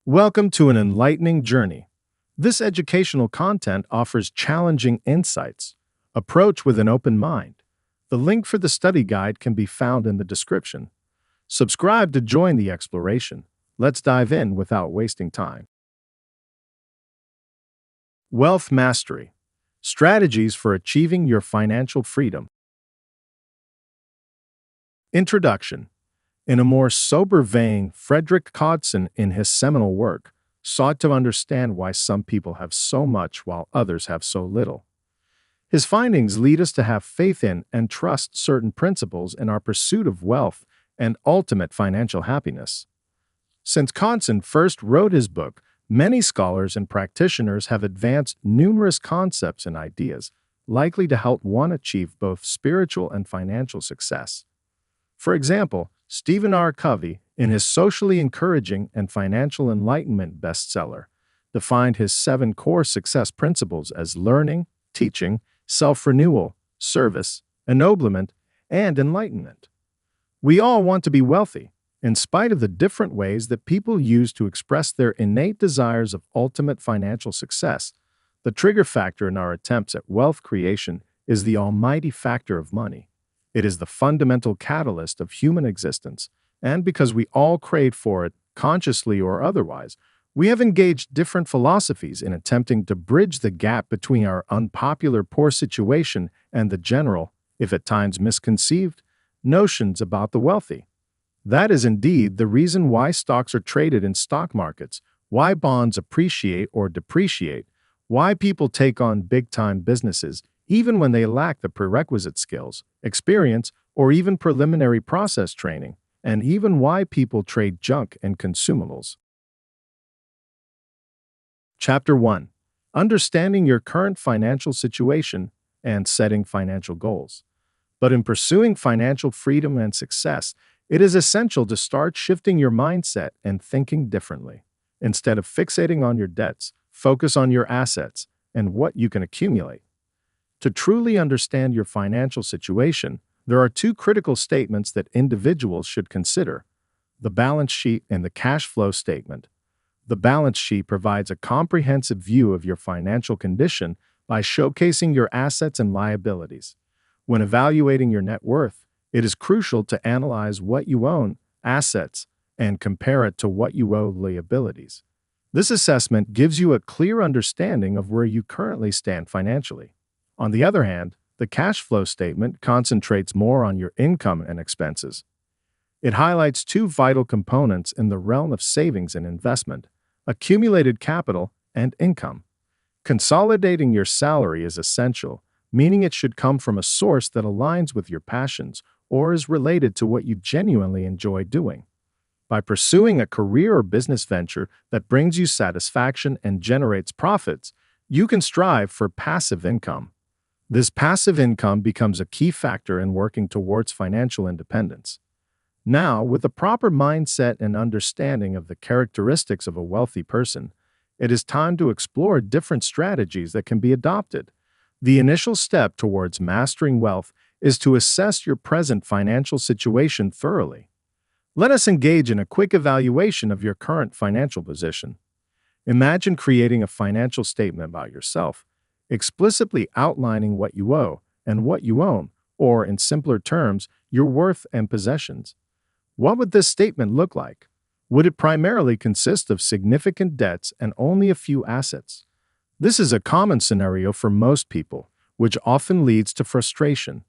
Welcome to an enlightening journey. This educational content offers challenging insights. Approach with an open mind. The link for the study guide can be found in the description. Subscribe to join the exploration. Let's dive in without wasting time. Wealth Mastery: Strategies for Achieving Your Financial Freedom. Introduction. In a more sober vein, Frederick Codson, in his seminal work, sought to understand why some people have so much while others have so little. His findings lead us to have faith in and trust certain principles in our pursuit of wealth and ultimate financial happiness. Since Codson first wrote his book, many scholars and practitioners have advanced numerous concepts and ideas likely to help one achieve both spiritual and financial success. For example, Stephen R. Covey, in his socially encouraging and financial enlightenment bestseller, defined his 7 core success principles as learning, teaching, self-renewal, service, ennoblement, and enlightenment. We all want to be wealthy, in spite of the different ways that people use to express their innate desires of ultimate financial success. The trigger factor in our attempts at wealth creation is the almighty factor of money. It is the fundamental catalyst of human existence, and because we all crave for it, consciously or otherwise, we have engaged different philosophies in attempting to bridge the gap between our unpopular poor situation and the general, if at times misconceived, notions about the wealthy. That is indeed the reason why stocks are traded in stock markets, why bonds appreciate or depreciate, why people take on big-time businesses, even when they lack the prerequisite skills, experience, or even preliminary process training, and even why people trade junk and consumables. Chapter 1. Understanding your current financial situation and setting financial goals. But in pursuing financial freedom and success, it is essential to start shifting your mindset and thinking differently. Instead of fixating on your debts, focus on your assets and what you can accumulate. To truly understand your financial situation, there are 2 critical statements that individuals should consider: the balance sheet and the cash flow statement. The balance sheet provides a comprehensive view of your financial condition by showcasing your assets and liabilities. When evaluating your net worth, it is crucial to analyze what you own, assets, and compare it to what you owe, liabilities. This assessment gives you a clear understanding of where you currently stand financially. On the other hand, the cash flow statement concentrates more on your income and expenses. It highlights 2 vital components in the realm of savings and investment: accumulated capital and income. Consolidating your salary is essential, meaning it should come from a source that aligns with your passions or is related to what you genuinely enjoy doing. By pursuing a career or business venture that brings you satisfaction and generates profits, you can strive for passive income. This passive income becomes a key factor in working towards financial independence. Now, with a proper mindset and understanding of the characteristics of a wealthy person, it is time to explore different strategies that can be adopted. The initial step towards mastering wealth is to assess your present financial situation thoroughly. Let us engage in a quick evaluation of your current financial position. Imagine creating a financial statement about yourself, explicitly outlining what you owe and what you own, or in simpler terms, your worth and possessions. What would this statement look like? Would it primarily consist of significant debts and only a few assets? This is a common scenario for most people, which often leads to frustration.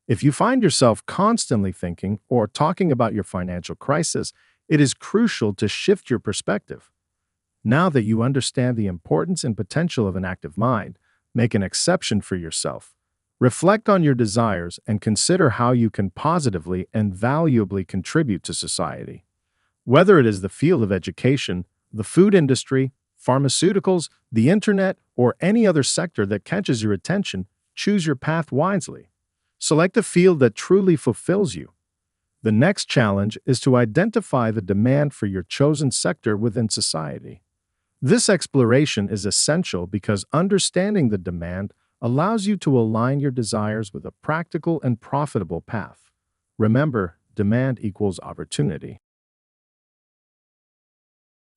If you find yourself constantly thinking or talking about your financial crisis, it is crucial to shift your perspective. Now that you understand the importance and potential of an active mind, make an exception for yourself. Reflect on your desires and consider how you can positively and valuably contribute to society. Whether it is the field of education, the food industry, pharmaceuticals, the internet, or any other sector that catches your attention, choose your path wisely. Select a field that truly fulfills you. The next challenge is to identify the demand for your chosen sector within society. This exploration is essential because understanding the demand allows you to align your desires with a practical and profitable path. Remember, demand equals opportunity.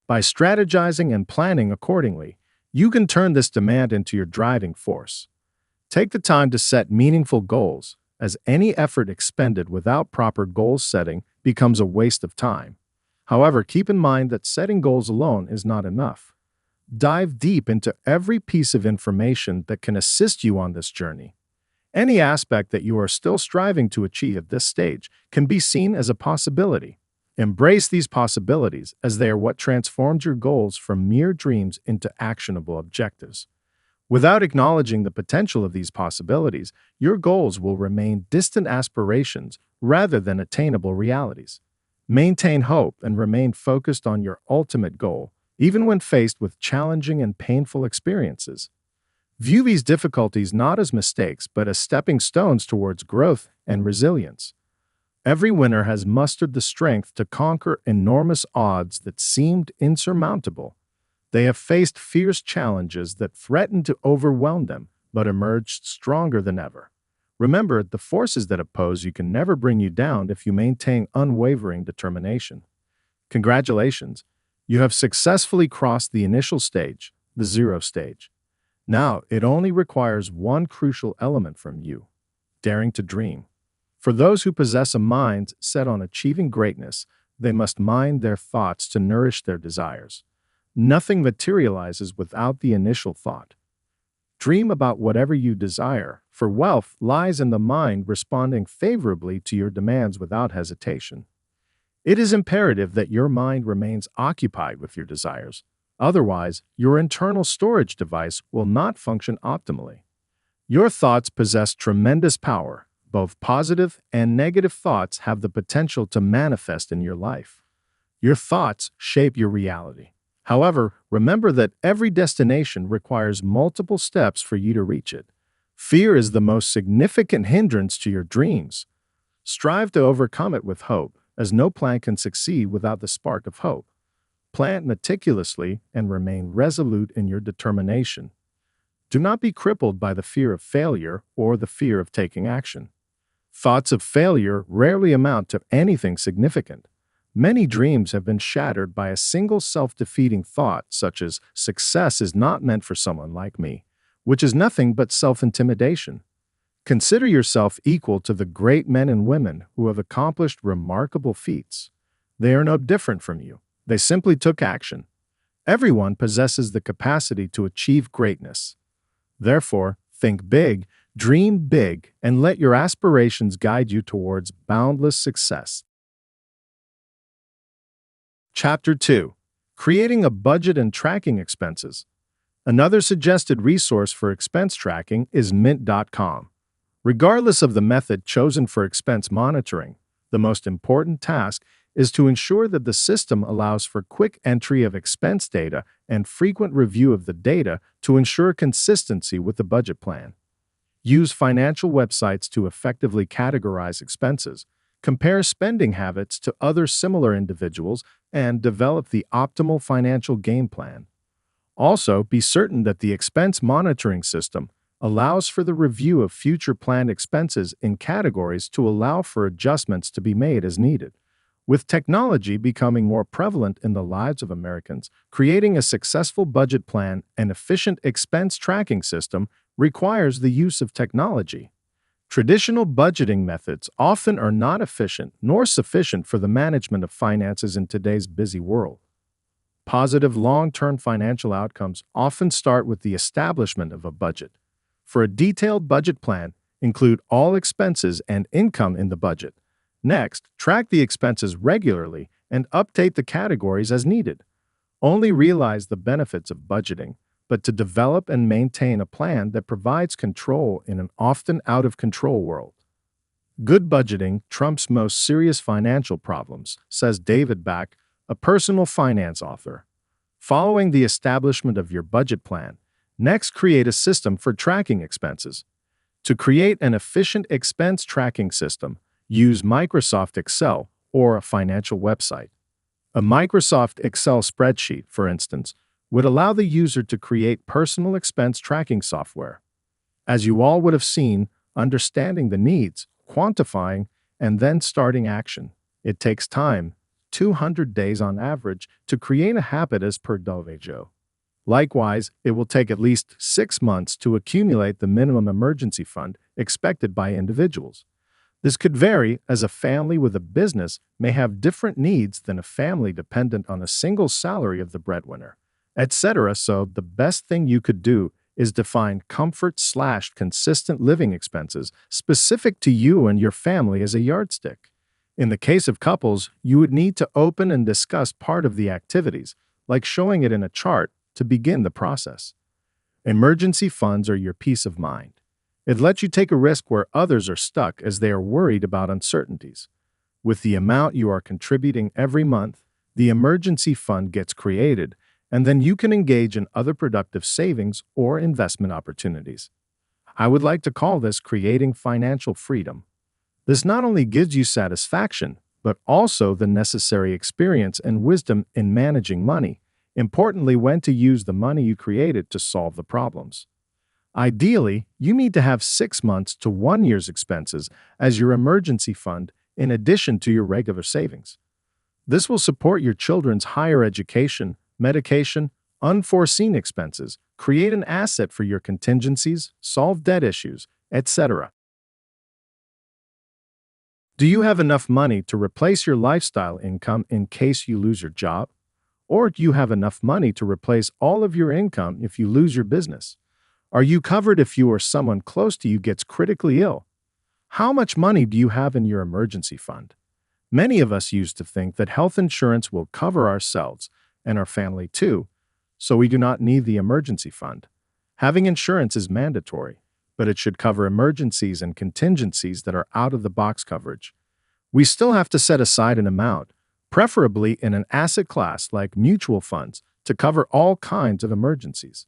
By strategizing and planning accordingly, you can turn this demand into your driving force. Take the time to set meaningful goals, as any effort expended without proper goal setting becomes a waste of time. However, keep in mind that setting goals alone is not enough. Dive deep into every piece of information that can assist you on this journey. Any aspect that you are still striving to achieve at this stage can be seen as a possibility. Embrace these possibilities, as they are what transformed your goals from mere dreams into actionable objectives. Without acknowledging the potential of these possibilities, your goals will remain distant aspirations rather than attainable realities. Maintain hope and remain focused on your ultimate goal, even when faced with challenging and painful experiences. View these difficulties not as mistakes, but as stepping stones towards growth and resilience. Every winner has mustered the strength to conquer enormous odds that seemed insurmountable. They have faced fierce challenges that threatened to overwhelm them, but emerged stronger than ever. Remember, the forces that oppose you can never bring you down if you maintain unwavering determination. Congratulations, you have successfully crossed the initial stage, the zero stage. Now, it only requires one crucial element from you: daring to dream. For those who possess a mind set on achieving greatness, they must mind their thoughts to nourish their desires. Nothing materializes without the initial thought. Dream about whatever you desire, for wealth lies in the mind responding favorably to your demands without hesitation. It is imperative that your mind remains occupied with your desires. Otherwise, your internal storage device will not function optimally. Your thoughts possess tremendous power. Both positive and negative thoughts have the potential to manifest in your life. Your thoughts shape your reality. However, remember that every destination requires multiple steps for you to reach it. Fear is the most significant hindrance to your dreams. Strive to overcome it with hope, as no plan can succeed without the spark of hope. Plan meticulously and remain resolute in your determination. Do not be crippled by the fear of failure or the fear of taking action. Thoughts of failure rarely amount to anything significant. Many dreams have been shattered by a single self-defeating thought, such as, "Success is not meant for someone like me," which is nothing but self-intimidation. Consider yourself equal to the great men and women who have accomplished remarkable feats. They are no different from you. They simply took action. Everyone possesses the capacity to achieve greatness. Therefore, think big, dream big, and let your aspirations guide you towards boundless success. Chapter 2. Creating a Budget and Tracking Expenses. Another suggested resource for expense tracking is Mint.com. Regardless of the method chosen for expense monitoring, the most important task is to ensure that the system allows for quick entry of expense data and frequent review of the data to ensure consistency with the budget plan. Use financial websites to effectively categorize expenses, compare spending habits to other similar individuals, and develop the optimal financial game plan. Also, be certain that the expense monitoring system allows for the review of future planned expenses in categories to allow for adjustments to be made as needed. With technology becoming more prevalent in the lives of Americans, creating a successful budget plan and efficient expense tracking system requires the use of technology. Traditional budgeting methods often are not efficient nor sufficient for the management of finances in today's busy world. Positive long-term financial outcomes often start with the establishment of a budget. For a detailed budget plan, include all expenses and income in the budget. Next, track the expenses regularly and update the categories as needed. Only realize the benefits of budgeting, but to develop and maintain a plan that provides control in an often out-of-control world. Good budgeting trumps most serious financial problems, says David Back, a personal finance author. Following the establishment of your budget plan, next create a system for tracking expenses. To create an efficient expense tracking system, use Microsoft Excel or a financial website. A Microsoft Excel spreadsheet, for instance, would allow the user to create personal expense tracking software. As you all would have seen, understanding the needs, quantifying, and then starting action. It takes time, 200 days on average to create a habit as per Dovejo. Likewise, it will take at least 6 months to accumulate the minimum emergency fund expected by individuals. This could vary, as a family with a business may have different needs than a family dependent on a single salary of the breadwinner, etc. So the best thing you could do is define comfort/consistent living expenses specific to you and your family as a yardstick. In the case of couples, you would need to open and discuss part of the activities, like showing it in a chart, to begin the process. Emergency funds are your peace of mind. It lets you take a risk where others are stuck as they are worried about uncertainties. With the amount you are contributing every month, the emergency fund gets created, and then you can engage in other productive savings or investment opportunities. I would like to call this creating financial freedom. This not only gives you satisfaction, but also the necessary experience and wisdom in managing money, importantly, when to use the money you created to solve the problems. Ideally, you need to have 6 months to 1 year's expenses as your emergency fund in addition to your regular savings. This will support your children's higher education, medication, unforeseen expenses, create an asset for your contingencies, solve debt issues, etc. Do you have enough money to replace your lifestyle income in case you lose your job? Or do you have enough money to replace all of your income if you lose your business? Are you covered if you or someone close to you gets critically ill? How much money do you have in your emergency fund? Many of us used to think that health insurance will cover ourselves and our family too, so we do not need the emergency fund. Having insurance is mandatory, but it should cover emergencies and contingencies that are out of the box coverage. We still have to set aside an amount, preferably in an asset class like mutual funds, to cover all kinds of emergencies.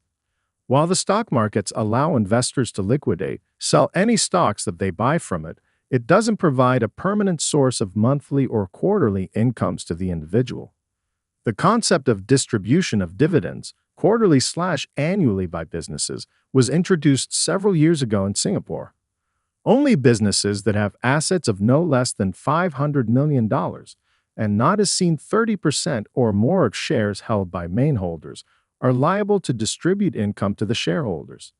While the stock markets allow investors to liquidate, sell any stocks that they buy from it, it doesn't provide a permanent source of monthly or quarterly incomes to the individual. The concept of distribution of dividends, quarterly/annually by businesses, was introduced several years ago in Singapore. Only businesses that have assets of no less than $500 million and not exceed 30% or more of shares held by main holders are liable to distribute income to the shareholders.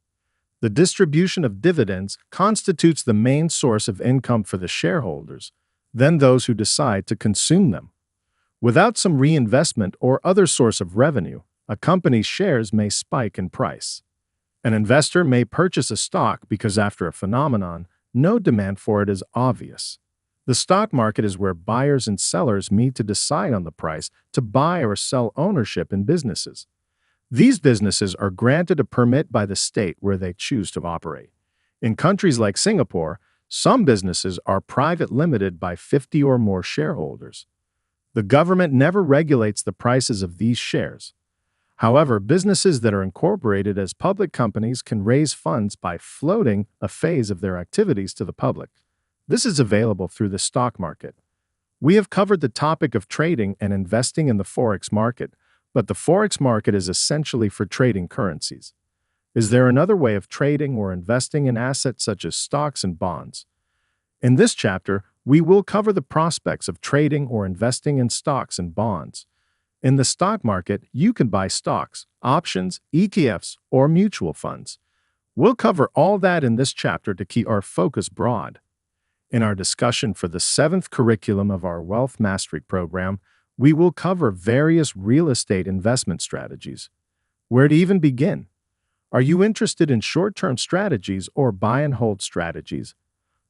The distribution of dividends constitutes the main source of income for the shareholders, then those who decide to consume them. Without some reinvestment or other source of revenue, a company's shares may spike in price. An investor may purchase a stock because after a phenomenon, no demand for it is obvious. The stock market is where buyers and sellers meet to decide on the price to buy or sell ownership in businesses. These businesses are granted a permit by the state where they choose to operate. In countries like Singapore, some businesses are private limited by 50 or more shareholders. The government never regulates the prices of these shares. However, businesses that are incorporated as public companies can raise funds by floating a phase of their activities to the public. This is available through the stock market. We have covered the topic of trading and investing in the Forex market, but the Forex market is essentially for trading currencies. Is there another way of trading or investing in assets such as stocks and bonds? In this chapter, we will cover the prospects of trading or investing in stocks and bonds. In the stock market, you can buy stocks, options, ETFs, or mutual funds. We'll cover all that in this chapter to keep our focus broad. In our discussion for the 7th curriculum of our Wealth Mastery program, we will cover various real estate investment strategies. Where to even begin? Are you interested in short-term strategies or buy-and-hold strategies?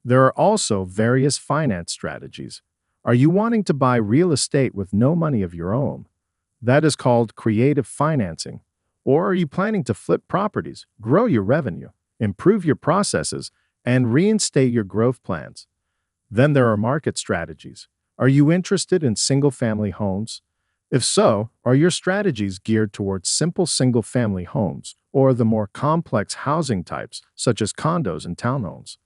There are also various finance strategies. Are you wanting to buy real estate with no money of your own? That is called creative financing. Or are you planning to flip properties, grow your revenue, improve your processes, and reinstate your growth plans? Then there are market strategies. Are you interested in single-family homes? If so, are your strategies geared towards simple single-family homes or the more complex housing types such as condos and townhomes?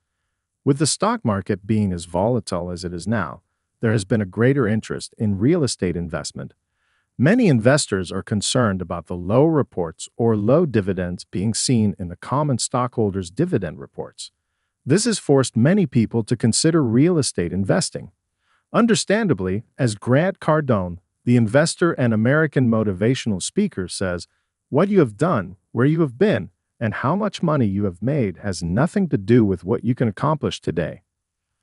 With the stock market being as volatile as it is now, there has been a greater interest in real estate investment. Many investors are concerned about the low reports or low dividends being seen in the common stockholders' dividend reports. This has forced many people to consider real estate investing. Understandably, as Grant Cardone, the investor and American motivational speaker, says, what you have done, where you have been, and how much money you have made has nothing to do with what you can accomplish today.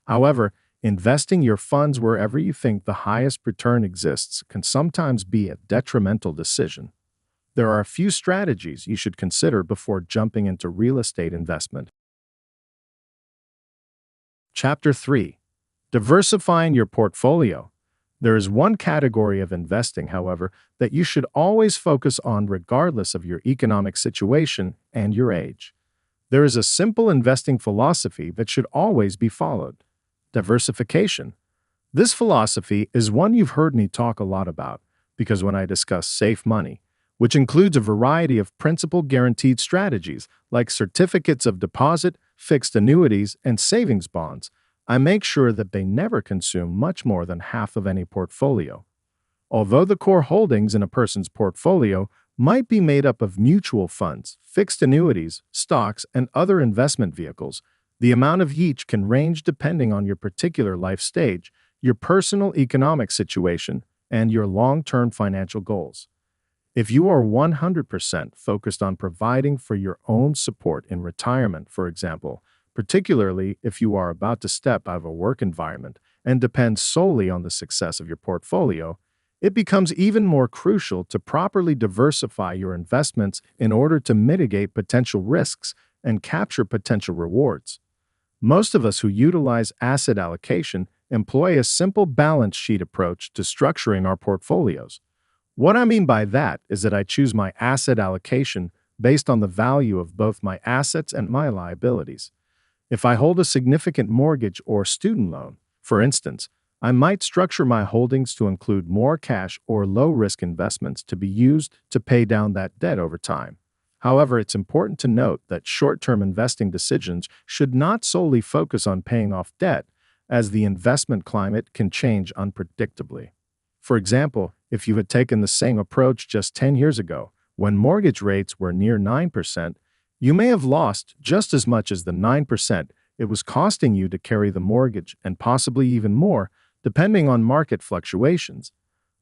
However, investing your funds wherever you think the highest return exists can sometimes be a detrimental decision. There are a few strategies you should consider before jumping into real estate investment. Chapter 3. Diversifying your portfolio. There is one category of investing, however, that you should always focus on regardless of your economic situation and your age. There is a simple investing philosophy that should always be followed: diversification. This philosophy is one you've heard me talk a lot about, because when I discuss safe money, which includes a variety of principal-guaranteed strategies like certificates of deposit, fixed annuities, and savings bonds, I make sure that they never consume much more than half of any portfolio. Although the core holdings in a person's portfolio might be made up of mutual funds, fixed annuities, stocks, and other investment vehicles, the amount of each can range depending on your particular life stage, your personal economic situation, and your long-term financial goals. If you are 100% focused on providing for your own support in retirement, for example, particularly if you are about to step out of a work environment and depend solely on the success of your portfolio, it becomes even more crucial to properly diversify your investments in order to mitigate potential risks and capture potential rewards. Most of us who utilize asset allocation employ a simple balance sheet approach to structuring our portfolios. What I mean by that is that I choose my asset allocation based on the value of both my assets and my liabilities. If I hold a significant mortgage or student loan, for instance, I might structure my holdings to include more cash or low-risk investments to be used to pay down that debt over time. However, it's important to note that short-term investing decisions should not solely focus on paying off debt, as the investment climate can change unpredictably. For example, if you had taken the same approach just 10 years ago, when mortgage rates were near 9%, you may have lost just as much as the 9% it was costing you to carry the mortgage, and possibly even more, depending on market fluctuations.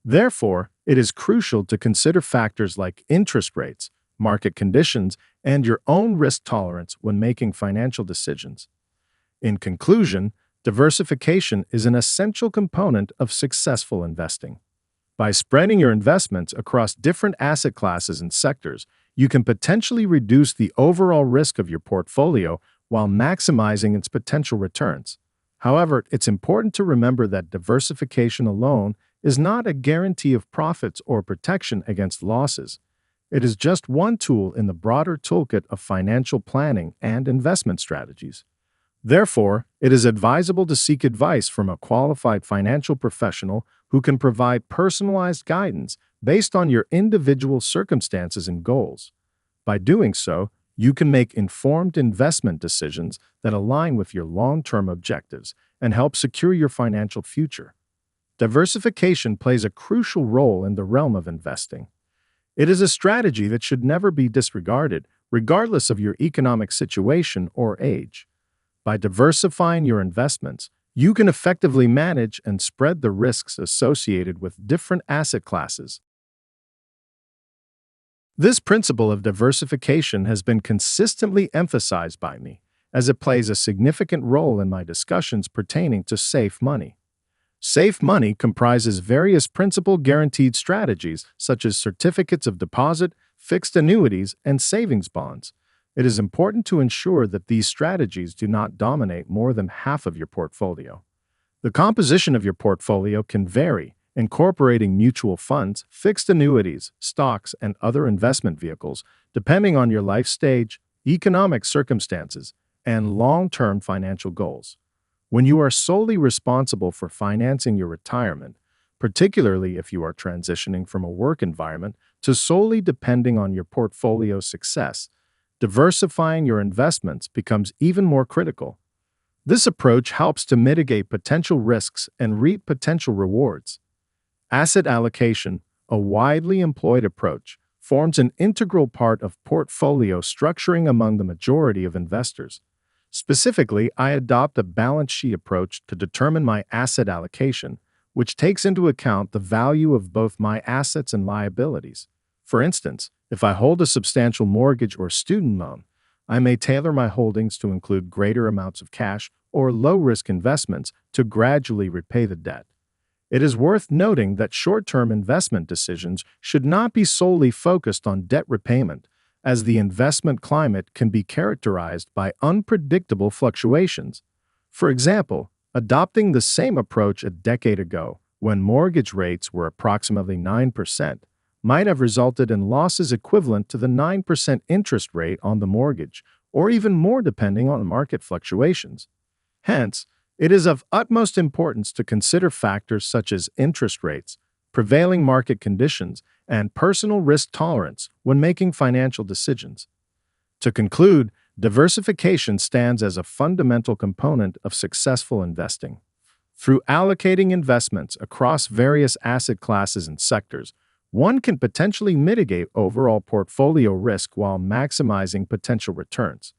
Therefore, it is crucial to consider factors like interest rates, market conditions, and your own risk tolerance when making financial decisions. In conclusion, diversification is an essential component of successful investing. By spreading your investments across different asset classes and sectors, you can potentially reduce the overall risk of your portfolio while maximizing its potential returns. However, it's important to remember that diversification alone is not a guarantee of profits or protection against losses. It is just one tool in the broader toolkit of financial planning and investment strategies. Therefore, it is advisable to seek advice from a qualified financial professional who can provide personalized guidance based on your individual circumstances and goals. By doing so, you can make informed investment decisions that align with your long-term objectives and help secure your financial future. Diversification plays a crucial role in the realm of investing. It is a strategy that should never be disregarded, regardless of your economic situation or age. By diversifying your investments, you can effectively manage and spread the risks associated with different asset classes. This principle of diversification has been consistently emphasized by me, as it plays a significant role in my discussions pertaining to safe money. Safe money comprises various principal-guaranteed strategies such as certificates of deposit, fixed annuities, and savings bonds. It is important to ensure that these strategies do not dominate more than half of your portfolio. The composition of your portfolio can vary, incorporating mutual funds, fixed annuities, stocks, and other investment vehicles, depending on your life stage, economic circumstances, and long-term financial goals. When you are solely responsible for financing your retirement, particularly if you are transitioning from a work environment to solely depending on your portfolio's success, diversifying your investments becomes even more critical. This approach helps to mitigate potential risks and reap potential rewards. Asset allocation, a widely employed approach, forms an integral part of portfolio structuring among the majority of investors. Specifically, I adopt a balance sheet approach to determine my asset allocation, which takes into account the value of both my assets and liabilities. For instance, if I hold a substantial mortgage or student loan, I may tailor my holdings to include greater amounts of cash or low-risk investments to gradually repay the debt. It is worth noting that short-term investment decisions should not be solely focused on debt repayment, as the investment climate can be characterized by unpredictable fluctuations. For example, adopting the same approach a decade ago, when mortgage rates were approximately 9%, might have resulted in losses equivalent to the 9% interest rate on the mortgage, or even more depending on market fluctuations. Hence, it is of utmost importance to consider factors such as interest rates, prevailing market conditions, and personal risk tolerance when making financial decisions. To conclude, diversification stands as a fundamental component of successful investing. Through allocating investments across various asset classes and sectors, one can potentially mitigate overall portfolio risk while maximizing potential returns.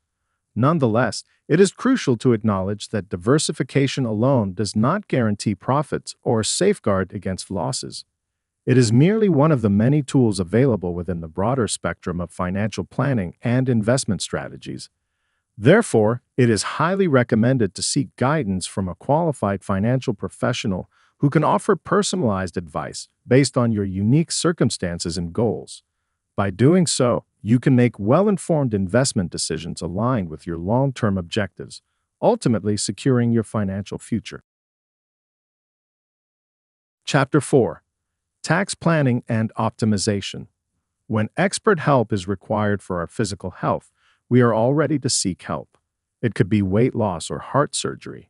Nonetheless, it is crucial to acknowledge that diversification alone does not guarantee profits or safeguard against losses. It is merely one of the many tools available within the broader spectrum of financial planning and investment strategies. Therefore, it is highly recommended to seek guidance from a qualified financial professional who can offer personalized advice based on your unique circumstances and goals. By doing so, you can make well-informed investment decisions aligned with your long-term objectives, ultimately securing your financial future. Chapter 4. Tax Planning and Optimization. When expert help is required for our physical health, we are all ready to seek help. It could be weight loss or heart surgery.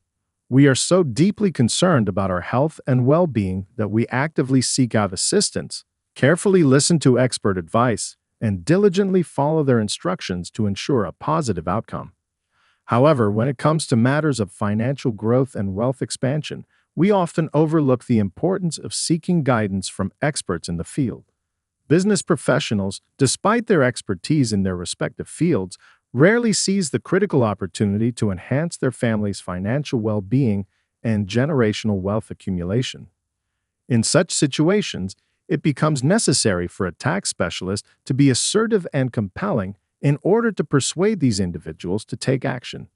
We are so deeply concerned about our health and well-being that we actively seek out assistance, carefully listen to expert advice, and diligently follow their instructions to ensure a positive outcome. However, when it comes to matters of financial growth and wealth expansion, we often overlook the importance of seeking guidance from experts in the field. Business professionals, despite their expertise in their respective fields, rarely seize the critical opportunity to enhance their family's financial well-being and generational wealth accumulation. In such situations, it becomes necessary for a tax specialist to be assertive and compelling in order to persuade these individuals to take action.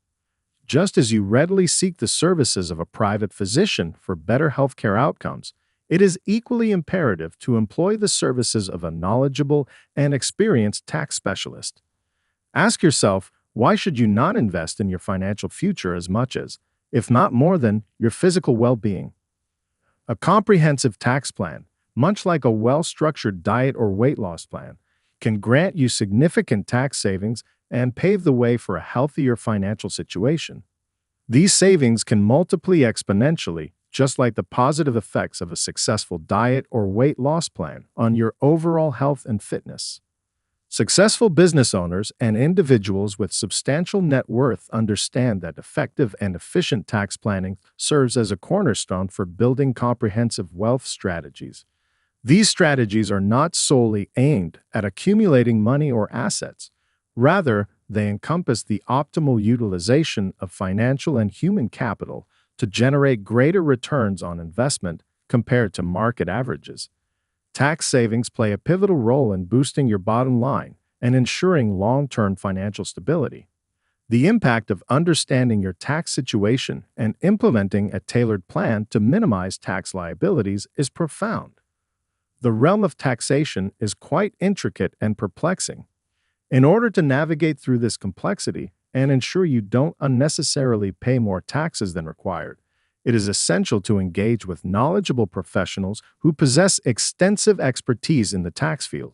Just as you readily seek the services of a private physician for better healthcare outcomes, it is equally imperative to employ the services of a knowledgeable and experienced tax specialist. Ask yourself, why should you not invest in your financial future as much as, if not more than, your physical well-being? A comprehensive tax plan, much like a well-structured diet or weight loss plan, can grant you significant tax savings and pave the way for a healthier financial situation. These savings can multiply exponentially, just like the positive effects of a successful diet or weight loss plan on your overall health and fitness. Successful business owners and individuals with substantial net worth understand that effective and efficient tax planning serves as a cornerstone for building comprehensive wealth strategies. These strategies are not solely aimed at accumulating money or assets. Rather, they encompass the optimal utilization of financial and human capital to generate greater returns on investment compared to market averages. Tax savings play a pivotal role in boosting your bottom line and ensuring long-term financial stability. The impact of understanding your tax situation and implementing a tailored plan to minimize tax liabilities is profound. The realm of taxation is quite intricate and perplexing. In order to navigate through this complexity and ensure you don't unnecessarily pay more taxes than required, it is essential to engage with knowledgeable professionals who possess extensive expertise in the tax field.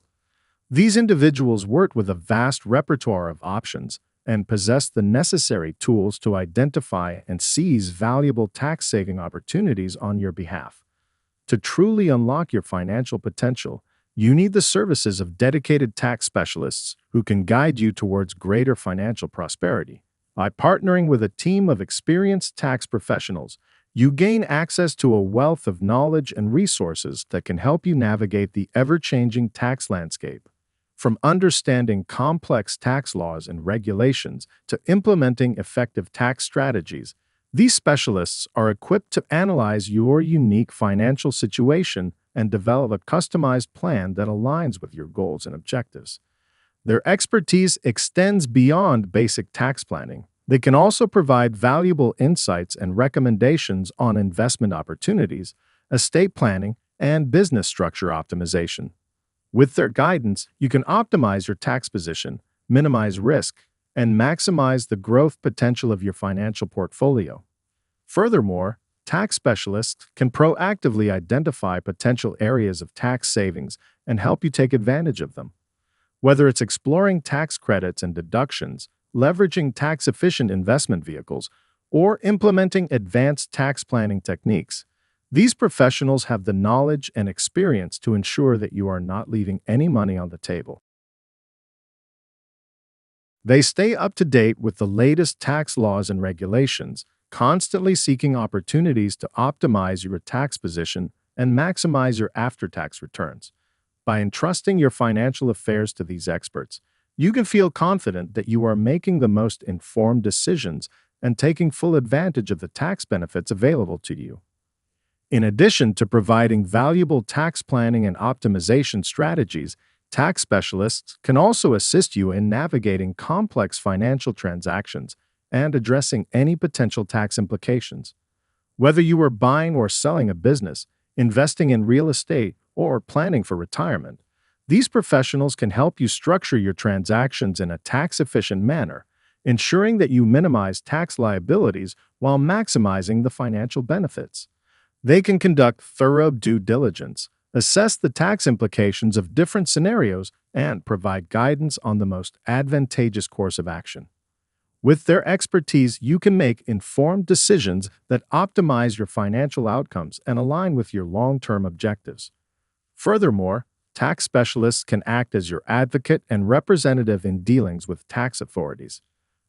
These individuals work with a vast repertoire of options and possess the necessary tools to identify and seize valuable tax-saving opportunities on your behalf. To truly unlock your financial potential, you need the services of dedicated tax specialists who can guide you towards greater financial prosperity. By partnering with a team of experienced tax professionals, you gain access to a wealth of knowledge and resources that can help you navigate the ever-changing tax landscape. From understanding complex tax laws and regulations to implementing effective tax strategies, These specialists are equipped to analyze your unique financial situation and develop a customized plan that aligns with your goals and objectives. Their expertise extends beyond basic tax planning. They can also provide valuable insights and recommendations on investment opportunities, estate planning, and business structure optimization. With their guidance, you can optimize your tax position, minimize risk, and maximize the growth potential of your financial portfolio. Furthermore, tax specialists can proactively identify potential areas of tax savings and help you take advantage of them. Whether it's exploring tax credits and deductions, leveraging tax efficient investment vehicles, or implementing advanced tax planning techniques, these professionals have the knowledge and experience to ensure that you are not leaving any money on the table. They stay up to date with the latest tax laws and regulations, constantly seeking opportunities to optimize your tax position and maximize your after tax returns. By entrusting your financial affairs to these experts, you can feel confident that you are making the most informed decisions and taking full advantage of the tax benefits available to you. In addition to providing valuable tax planning and optimization strategies, tax specialists can also assist you in navigating complex financial transactions and addressing any potential tax implications. Whether you are buying or selling a business, investing in real estate, or planning for retirement, these professionals can help you structure your transactions in a tax-efficient manner, ensuring that you minimize tax liabilities while maximizing the financial benefits. They can conduct thorough due diligence, assess the tax implications of different scenarios, and provide guidance on the most advantageous course of action. With their expertise, you can make informed decisions that optimize your financial outcomes and align with your long-term objectives. Furthermore, tax specialists can act as your advocate and representative in dealings with tax authorities.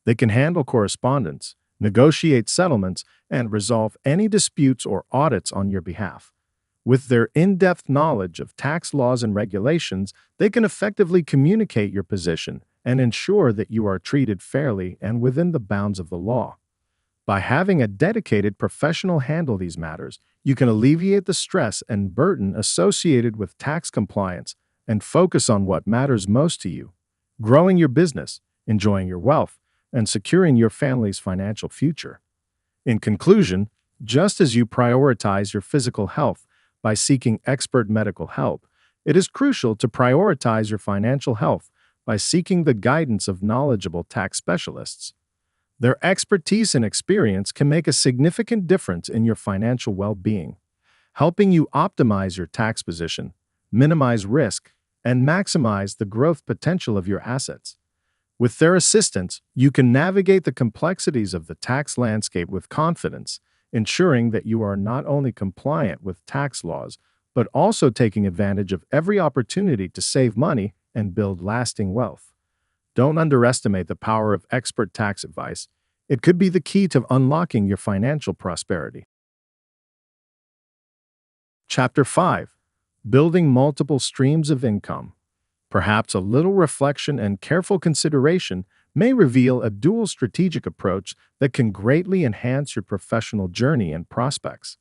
They can handle correspondence, negotiate settlements, and resolve any disputes or audits on your behalf. With their in-depth knowledge of tax laws and regulations, they can effectively communicate your position and ensure that you are treated fairly and within the bounds of the law. By having a dedicated professional handle these matters, you can alleviate the stress and burden associated with tax compliance and focus on what matters most to you: growing your business, enjoying your wealth, and securing your family's financial future. In conclusion, just as you prioritize your physical health by seeking expert medical help, it is crucial to prioritize your financial health by seeking the guidance of knowledgeable tax specialists. Their expertise and experience can make a significant difference in your financial well-being, helping you optimize your tax position, minimize risk, and maximize the growth potential of your assets. With their assistance, you can navigate the complexities of the tax landscape with confidence, ensuring that you are not only compliant with tax laws, but also taking advantage of every opportunity to save money and build lasting wealth. Don't underestimate the power of expert tax advice. It could be the key to unlocking your financial prosperity. Chapter 5. Building multiple streams of income. Perhaps a little reflection and careful consideration may reveal a dual strategic approach that can greatly enhance your professional journey and prospects.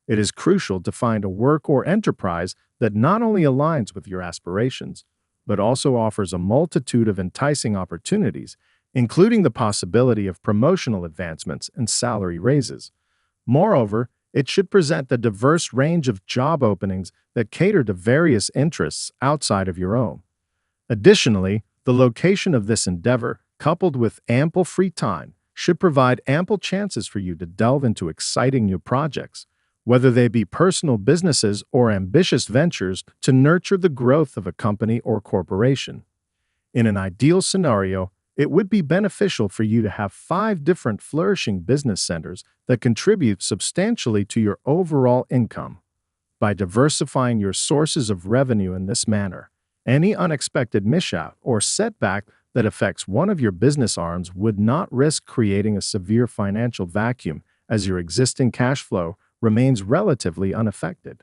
It is crucial to find a work or enterprise that not only aligns with your aspirations, but also offers a multitude of enticing opportunities, including the possibility of promotional advancements and salary raises. Moreover, it should present a diverse range of job openings that cater to various interests outside of your own. Additionally, the location of this endeavor, coupled with ample free time, should provide ample chances for you to delve into exciting new projects, whether they be personal businesses or ambitious ventures to nurture the growth of a company or corporation. In an ideal scenario, it would be beneficial for you to have 5 different flourishing business centers that contribute substantially to your overall income. By diversifying your sources of revenue in this manner, any unexpected mishap or setback that affects one of your business arms would not risk creating a severe financial vacuum, as your existing cash flow remains relatively unaffected.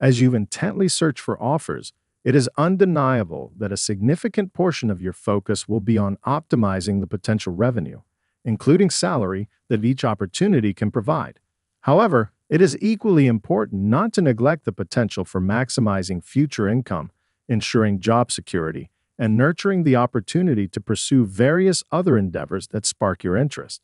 As you intently search for offers, it is undeniable that a significant portion of your focus will be on optimizing the potential revenue, including salary, that each opportunity can provide. However, it is equally important not to neglect the potential for maximizing future income, ensuring job security, and nurturing the opportunity to pursue various other endeavors that spark your interest.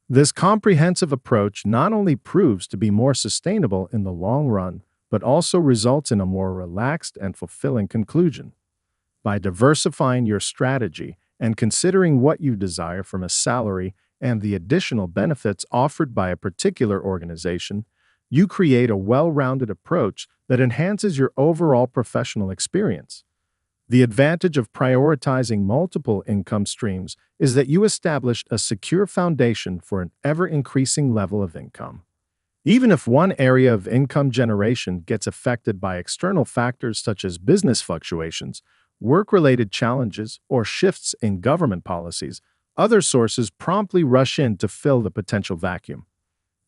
This comprehensive approach not only proves to be more sustainable in the long run, but also results in a more relaxed and fulfilling conclusion. By diversifying your strategy and considering what you desire from a salary and the additional benefits offered by a particular organization, you create a well-rounded approach that enhances your overall professional experience. The advantage of prioritizing multiple income streams is that you establish a secure foundation for an ever-increasing level of income. Even if one area of income generation gets affected by external factors such as business fluctuations, work-related challenges, or shifts in government policies, other sources promptly rush in to fill the potential vacuum.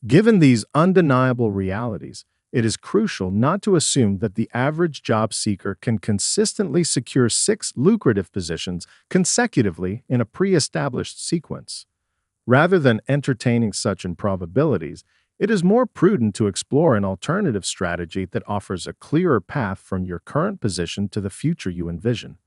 Given these undeniable realities, it is crucial not to assume that the average job seeker can consistently secure 6 lucrative positions consecutively in a pre-established sequence. Rather than entertaining such improbabilities, it is more prudent to explore an alternative strategy that offers a clearer path from your current position to the future you envision.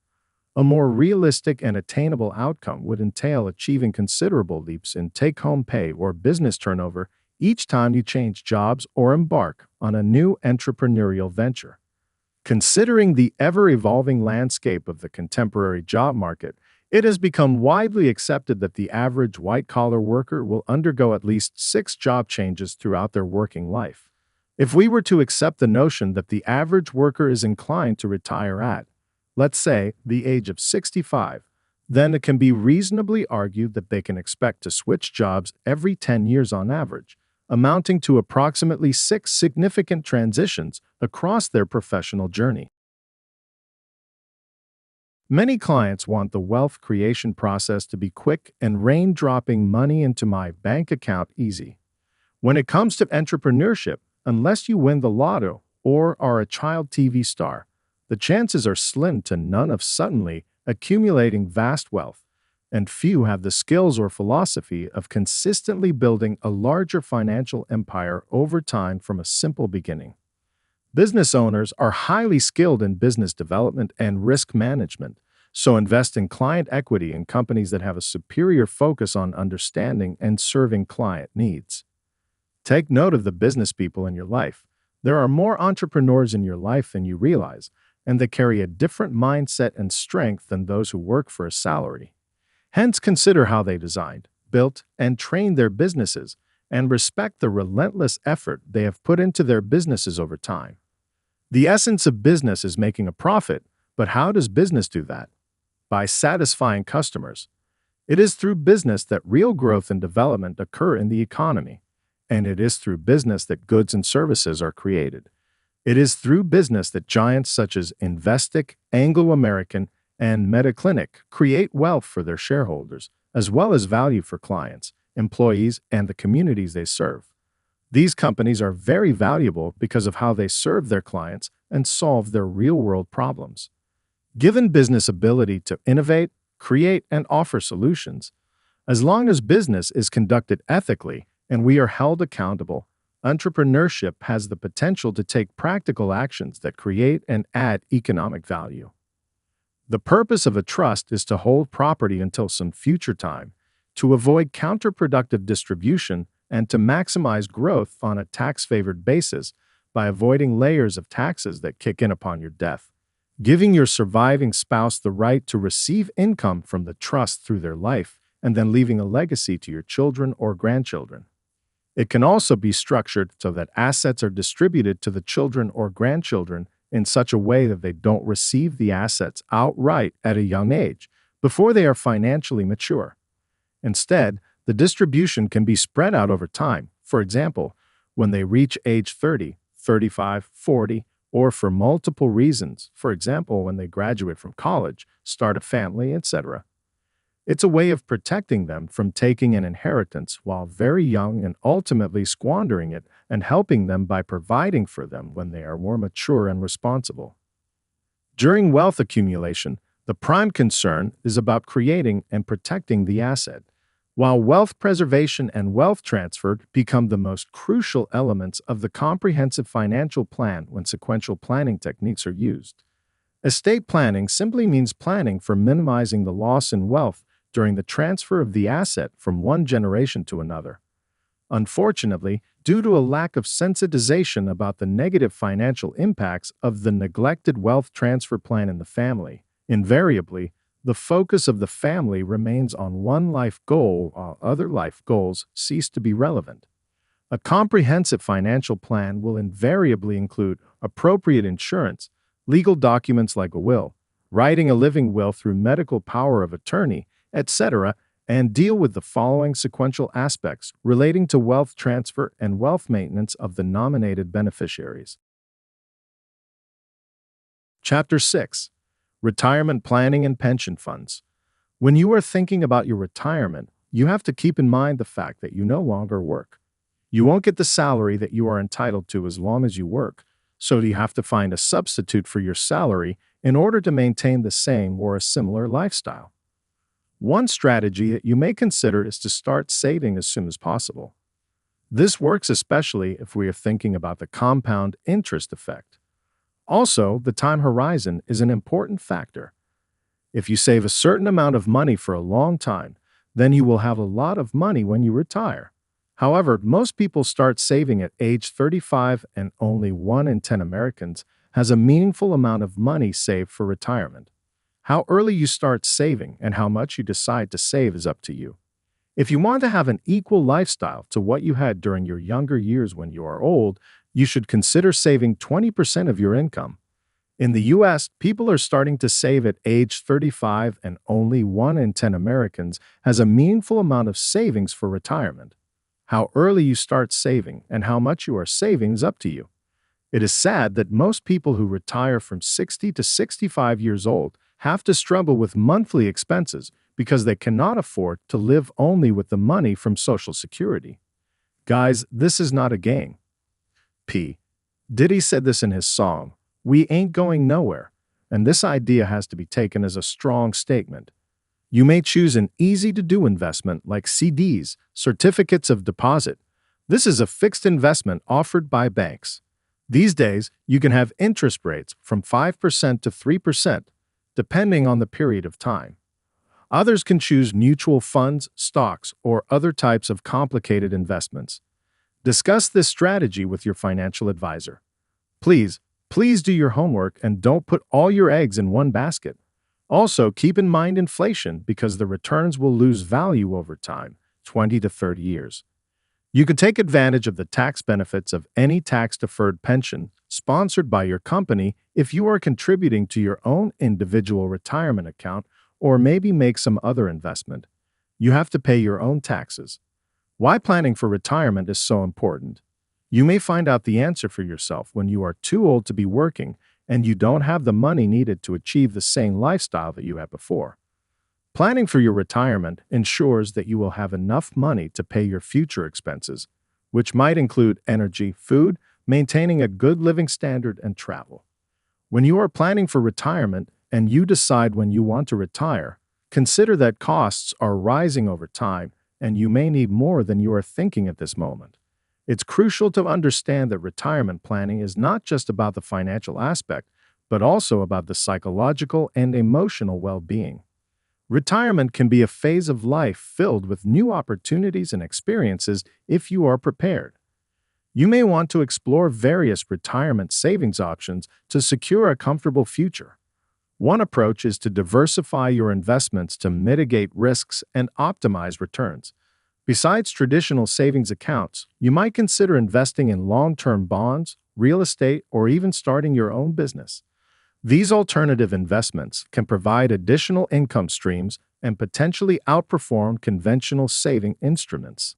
A more realistic and attainable outcome would entail achieving considerable leaps in take-home pay or business turnover each time you change jobs or embark on a new entrepreneurial venture. Considering the ever-evolving landscape of the contemporary job market, it has become widely accepted that the average white-collar worker will undergo at least 6 job changes throughout their working life. If we were to accept the notion that the average worker is inclined to retire at, let's say, the age of 65, then it can be reasonably argued that they can expect to switch jobs every 10 years on average, amounting to approximately 6 significant transitions across their professional journey. Many clients want the wealth creation process to be quick and rain-dropping money into my bank account easy. When it comes to entrepreneurship, unless you win the lotto or are a child TV star, the chances are slim to none of suddenly accumulating vast wealth, and few have the skills or philosophy of consistently building a larger financial empire over time from a simple beginning. Business owners are highly skilled in business development and risk management, so invest in client equity in companies that have a superior focus on understanding and serving client needs. Take note of the business people in your life. There are more entrepreneurs in your life than you realize, and they carry a different mindset and strength than those who work for a salary. Hence, consider how they designed, built, and trained their businesses, and respect the relentless effort they have put into their businesses over time. The essence of business is making a profit, but how does business do that? By satisfying customers. It is through business that real growth and development occur in the economy, and it is through business that goods and services are created. It is through business that giants such as Investec, Anglo-American, and MediClinic create wealth for their shareholders, as well as value for clients, employees, and the communities they serve. These companies are very valuable because of how they serve their clients and solve their real-world problems. Given business ability to innovate, create, and offer solutions, as long as business is conducted ethically and we are held accountable, entrepreneurship has the potential to take practical actions that create and add economic value. The purpose of a trust is to hold property until some future time, to avoid counterproductive distribution, and to maximize growth on a tax-favored basis by avoiding layers of taxes that kick in upon your death. Giving your surviving spouse the right to receive income from the trust through their life, and then leaving a legacy to your children or grandchildren. It can also be structured so that assets are distributed to the children or grandchildren in such a way that they don't receive the assets outright at a young age, before they are financially mature. Instead, the distribution can be spread out over time, for example, when they reach age 30, 35, 40, or for multiple reasons, for example, when they graduate from college, start a family, etc. It's a way of protecting them from taking an inheritance while very young and ultimately squandering it, and helping them by providing for them when they are more mature and responsible. During wealth accumulation, the prime concern is about creating and protecting the asset. While wealth preservation and wealth transfer become the most crucial elements of the comprehensive financial plan when sequential planning techniques are used. Estate planning simply means planning for minimizing the loss in wealth during the transfer of the asset from one generation to another. Unfortunately, due to a lack of sensitization about the negative financial impacts of the neglected wealth transfer plan in the family, invariably, the focus of the family remains on one life goal while other life goals cease to be relevant. A comprehensive financial plan will invariably include appropriate insurance, legal documents like a will, writing a living will through medical power of attorney, etc., and deal with the following sequential aspects relating to wealth transfer and wealth maintenance of the nominated beneficiaries. Chapter 6. Retirement Planning and Pension Funds. When you are thinking about your retirement, you have to keep in mind the fact that you no longer work. You won't get the salary that you are entitled to as long as you work, so you have to find a substitute for your salary in order to maintain the same or a similar lifestyle. One strategy that you may consider is to start saving as soon as possible. This works especially if we are thinking about the compound interest effect. Also, the time horizon is an important factor. If you save a certain amount of money for a long time, then you will have a lot of money when you retire. However, most people start saving at age 35 and only 1 in 10 Americans has a meaningful amount of money saved for retirement. How early you start saving and how much you decide to save is up to you. If you want to have an equal lifestyle to what you had during your younger years when you are old, you should consider saving 20% of your income. In the US, people are starting to save at age 35 and only 1 in 10 Americans has a meaningful amount of savings for retirement. How early you start saving and how much you are saving is up to you. It is sad that most people who retire from 60 to 65 years old have to struggle with monthly expenses because they cannot afford to live only with the money from Social Security. Guys, this is not a game. P. Diddy said this in his song, "We ain't going nowhere," and this idea has to be taken as a strong statement. You may choose an easy-to-do investment like CDs, certificates of deposit. This is a fixed investment offered by banks. These days, you can have interest rates from 5% to 3%, depending on the period of time. Others can choose mutual funds, stocks, or other types of complicated investments. Discuss this strategy with your financial advisor. Please do your homework and don't put all your eggs in one basket. Also, keep in mind inflation because the returns will lose value over time, 20 to 30 years. You can take advantage of the tax benefits of any tax-deferred pension sponsored by your company if you are contributing to your own individual retirement account or maybe make some other investment. You have to pay your own taxes. Why planning for retirement is so important? You may find out the answer for yourself when you are too old to be working and you don't have the money needed to achieve the same lifestyle that you had before. Planning for your retirement ensures that you will have enough money to pay your future expenses, which might include energy, food, maintaining a good living standard, and travel. When you are planning for retirement and you decide when you want to retire, consider that costs are rising over time and you may need more than you are thinking at this moment. It's crucial to understand that retirement planning is not just about the financial aspect, but also about the psychological and emotional well-being. Retirement can be a phase of life filled with new opportunities and experiences if you are prepared. You may want to explore various retirement savings options to secure a comfortable future. One approach is to diversify your investments to mitigate risks and optimize returns. Besides traditional savings accounts, you might consider investing in long-term bonds, real estate, or even starting your own business. These alternative investments can provide additional income streams and potentially outperform conventional saving instruments.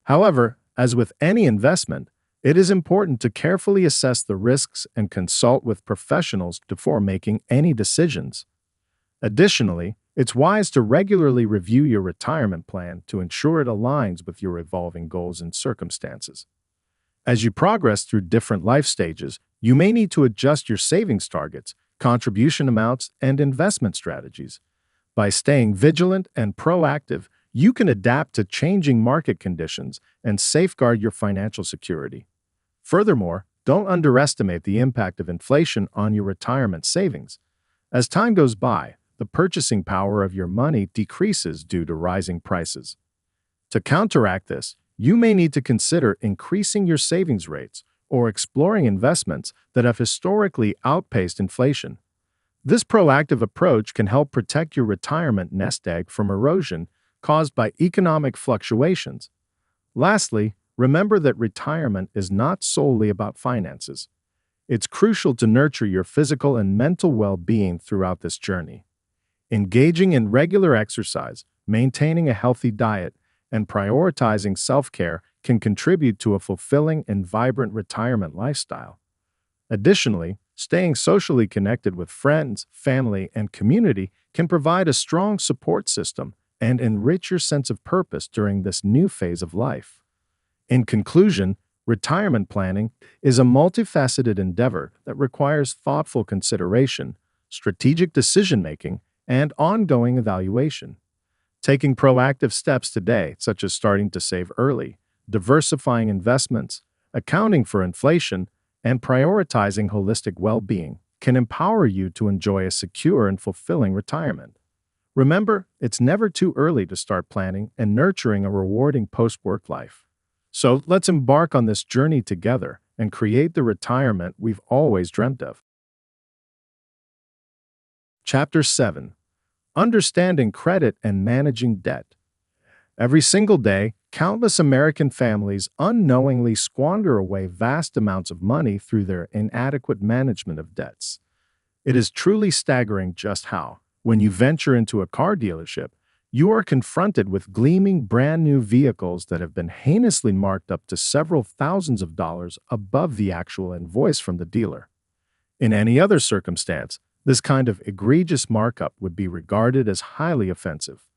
However, as with any investment, it is important to carefully assess the risks and consult with professionals before making any decisions. Additionally, it's wise to regularly review your retirement plan to ensure it aligns with your evolving goals and circumstances. As you progress through different life stages, you may need to adjust your savings targets, contribution amounts, and investment strategies. By staying vigilant and proactive, you can adapt to changing market conditions and safeguard your financial security. Furthermore, don't underestimate the impact of inflation on your retirement savings. As time goes by, the purchasing power of your money decreases due to rising prices. To counteract this, you may need to consider increasing your savings rates or exploring investments that have historically outpaced inflation. This proactive approach can help protect your retirement nest egg from erosion caused by economic fluctuations. Lastly, remember that retirement is not solely about finances. It's crucial to nurture your physical and mental well-being throughout this journey. Engaging in regular exercise, maintaining a healthy diet, and prioritizing self-care can contribute to a fulfilling and vibrant retirement lifestyle. Additionally, staying socially connected with friends, family, and community can provide a strong support system and enrich your sense of purpose during this new phase of life. In conclusion, retirement planning is a multifaceted endeavor that requires thoughtful consideration, strategic decision-making, and ongoing evaluation. Taking proactive steps today, such as starting to save early, diversifying investments, accounting for inflation, and prioritizing holistic well-being, can empower you to enjoy a secure and fulfilling retirement. Remember, it's never too early to start planning and nurturing a rewarding post-work life. So let's embark on this journey together and create the retirement we've always dreamt of. Chapter 7. Understanding Credit and Managing Debt. Every single day, countless American families unknowingly squander away vast amounts of money through their inadequate management of debts. It is truly staggering just how, when you venture into a car dealership, you are confronted with gleaming brand new vehicles that have been heinously marked up to several thousands of dollars above the actual invoice from the dealer. In any other circumstance, this kind of egregious markup would be regarded as highly offensive.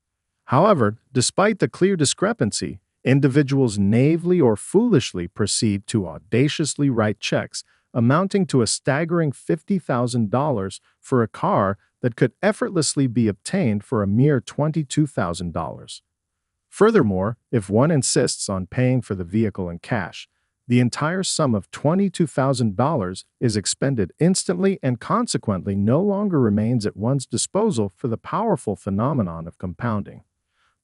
However, despite the clear discrepancy, individuals naively or foolishly proceed to audaciously write checks amounting to a staggering $50,000 for a car that could effortlessly be obtained for a mere $22,000. Furthermore, if one insists on paying for the vehicle in cash, the entire sum of $22,000 is expended instantly and consequently no longer remains at one's disposal for the powerful phenomenon of compounding.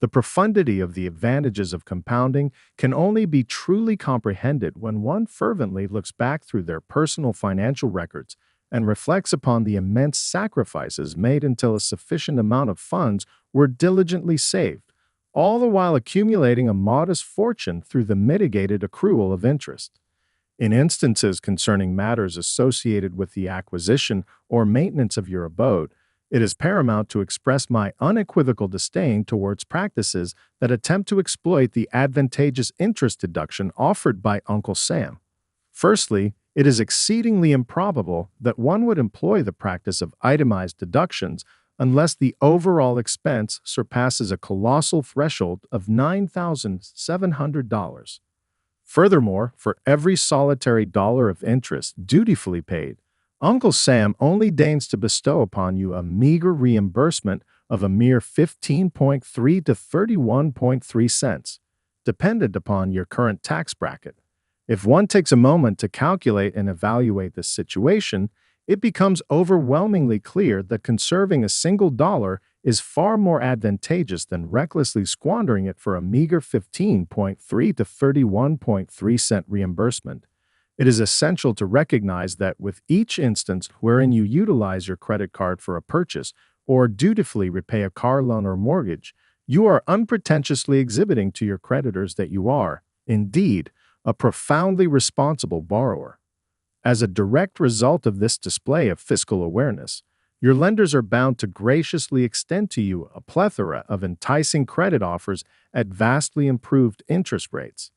The profundity of the advantages of compounding can only be truly comprehended when one fervently looks back through their personal financial records and reflects upon the immense sacrifices made until a sufficient amount of funds were diligently saved, all the while accumulating a modest fortune through the mitigated accrual of interest. In instances concerning matters associated with the acquisition or maintenance of your abode, it is paramount to express my unequivocal disdain towards practices that attempt to exploit the advantageous interest deduction offered by Uncle Sam. Firstly, it is exceedingly improbable that one would employ the practice of itemized deductions unless the overall expense surpasses a colossal threshold of $9,700. Furthermore, for every solitary dollar of interest dutifully paid, Uncle Sam only deigns to bestow upon you a meager reimbursement of a mere 15.3 to 31.3 cents, dependent upon your current tax bracket. If one takes a moment to calculate and evaluate this situation, it becomes overwhelmingly clear that conserving a single dollar is far more advantageous than recklessly squandering it for a meager 15.3 to 31.3 cent reimbursement. It is essential to recognize that with each instance wherein you utilize your credit card for a purchase or dutifully repay a car loan or mortgage, you are unpretentiously exhibiting to your creditors that you are, indeed, a profoundly responsible borrower. As a direct result of this display of fiscal awareness, your lenders are bound to graciously extend to you a plethora of enticing credit offers at vastly improved interest rates.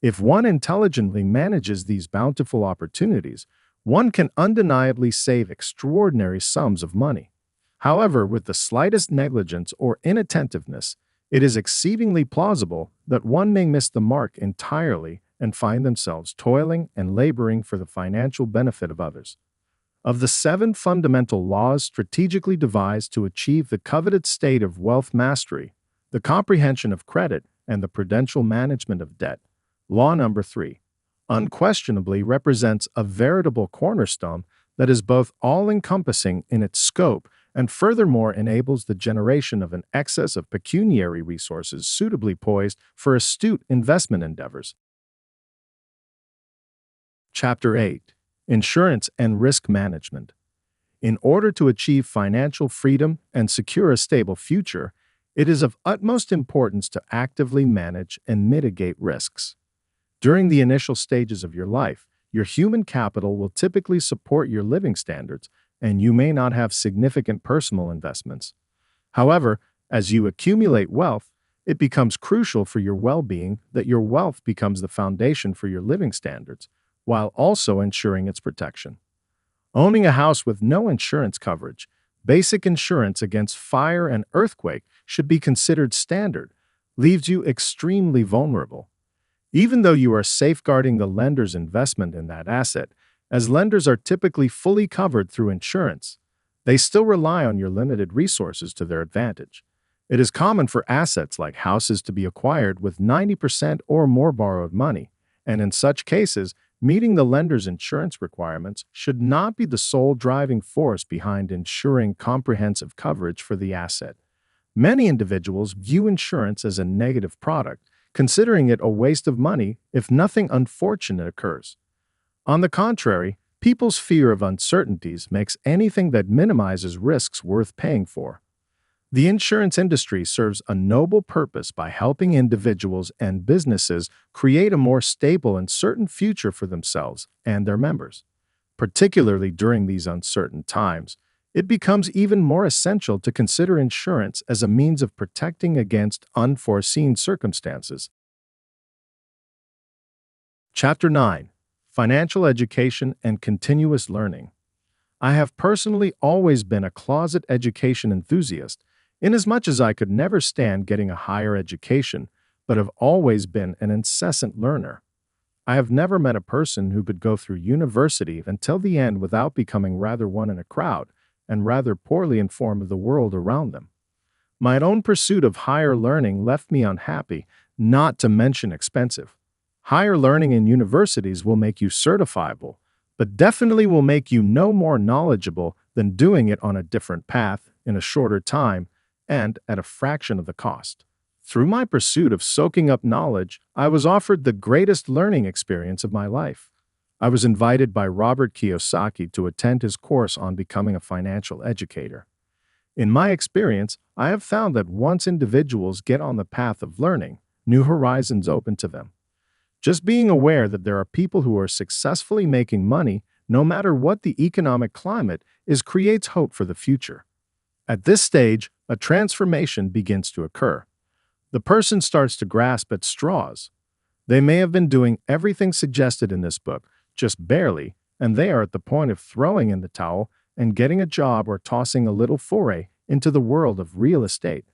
If one intelligently manages these bountiful opportunities, one can undeniably save extraordinary sums of money. However, with the slightest negligence or inattentiveness, it is exceedingly plausible that one may miss the mark entirely and find themselves toiling and laboring for the financial benefit of others. Of the 7 fundamental laws strategically devised to achieve the coveted state of wealth mastery, the comprehension of credit, and the prudential management of debt, law number 3 unquestionably represents a veritable cornerstone that is both all-encompassing in its scope and furthermore enables the generation of an excess of pecuniary resources suitably poised for astute investment endeavors. Chapter 8: Insurance and Risk Management. In order to achieve financial freedom and secure a stable future, it is of utmost importance to actively manage and mitigate risks. During the initial stages of your life, your human capital will typically support your living standards, and you may not have significant personal investments. However, as you accumulate wealth, it becomes crucial for your well-being that your wealth becomes the foundation for your living standards, while also ensuring its protection. Owning a house with no insurance coverage, basic insurance against fire and earthquake should be considered standard, leaves you extremely vulnerable. Even though you are safeguarding the lender's investment in that asset, as lenders are typically fully covered through insurance, they still rely on your limited resources to their advantage. It is common for assets like houses to be acquired with 90% or more borrowed money, and in such cases, meeting the lender's insurance requirements should not be the sole driving force behind ensuring comprehensive coverage for the asset. Many individuals view insurance as a negative product, considering it a waste of money if nothing unfortunate occurs. On the contrary, people's fear of uncertainties makes anything that minimizes risks worth paying for. The insurance industry serves a noble purpose by helping individuals and businesses create a more stable and certain future for themselves and their members. Particularly during these uncertain times, it becomes even more essential to consider insurance as a means of protecting against unforeseen circumstances. Chapter 9: Financial Education and Continuous Learning. I have personally always been a closet education enthusiast, inasmuch as I could never stand getting a higher education, but have always been an incessant learner. I have never met a person who could go through university until the end without becoming rather one in a crowd, and rather poorly informed of the world around them. My own pursuit of higher learning left me unhappy, not to mention expensive. Higher learning in universities will make you certifiable, but definitely will make you no more knowledgeable than doing it on a different path, in a shorter time, and at a fraction of the cost. Through my pursuit of soaking up knowledge, I was offered the greatest learning experience of my life. I was invited by Robert Kiyosaki to attend his course on becoming a financial educator. In my experience, I have found that once individuals get on the path of learning, new horizons open to them. Just being aware that there are people who are successfully making money, no matter what the economic climate is, creates hope for the future. At this stage, a transformation begins to occur. The person starts to grasp at straws. They may have been doing everything suggested in this book, just barely, and they are at the point of throwing in the towel and getting a job or tossing a little foray into the world of real estate.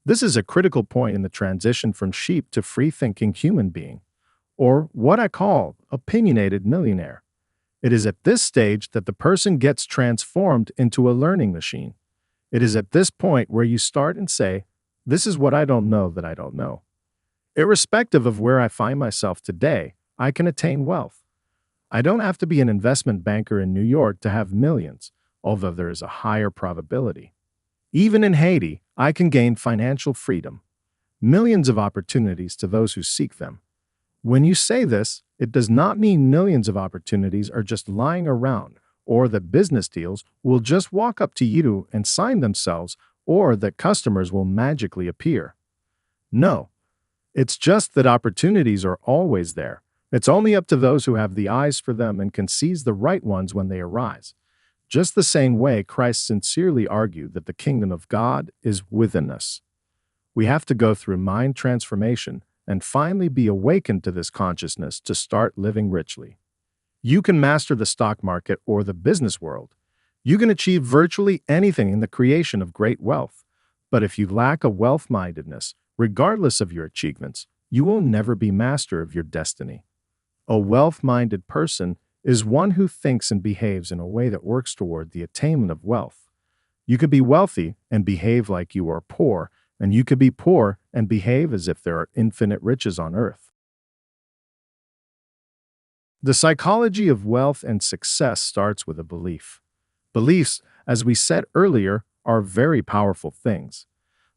This is a critical point in the transition from sheep to free-thinking human being, or what I call opinionated millionaire. It is at this stage that the person gets transformed into a learning machine. It is at this point where you start and say, "This is what I don't know that I don't know." Irrespective of where I find myself today, I can attain wealth. I don't have to be an investment banker in New York to have millions, although there is a higher probability. Even in Haiti, I can gain financial freedom. Millions of opportunities to those who seek them. When you say this, it does not mean millions of opportunities are just lying around, or that business deals will just walk up to you and sign themselves, or that customers will magically appear. No, it's just that opportunities are always there. It's only up to those who have the eyes for them and can seize the right ones when they arise. Just the same way Christ sincerely argued that the kingdom of God is within us. We have to go through mind transformation and finally be awakened to this consciousness to start living richly. You can master the stock market or the business world. You can achieve virtually anything in the creation of great wealth. But if you lack a wealth-mindedness, regardless of your achievements, you will never be master of your destiny. A wealth-minded person is one who thinks and behaves in a way that works toward the attainment of wealth. You could be wealthy and behave like you are poor, and you could be poor and behave as if there are infinite riches on earth. The psychology of wealth and success starts with a belief. Beliefs, as we said earlier, are very powerful things.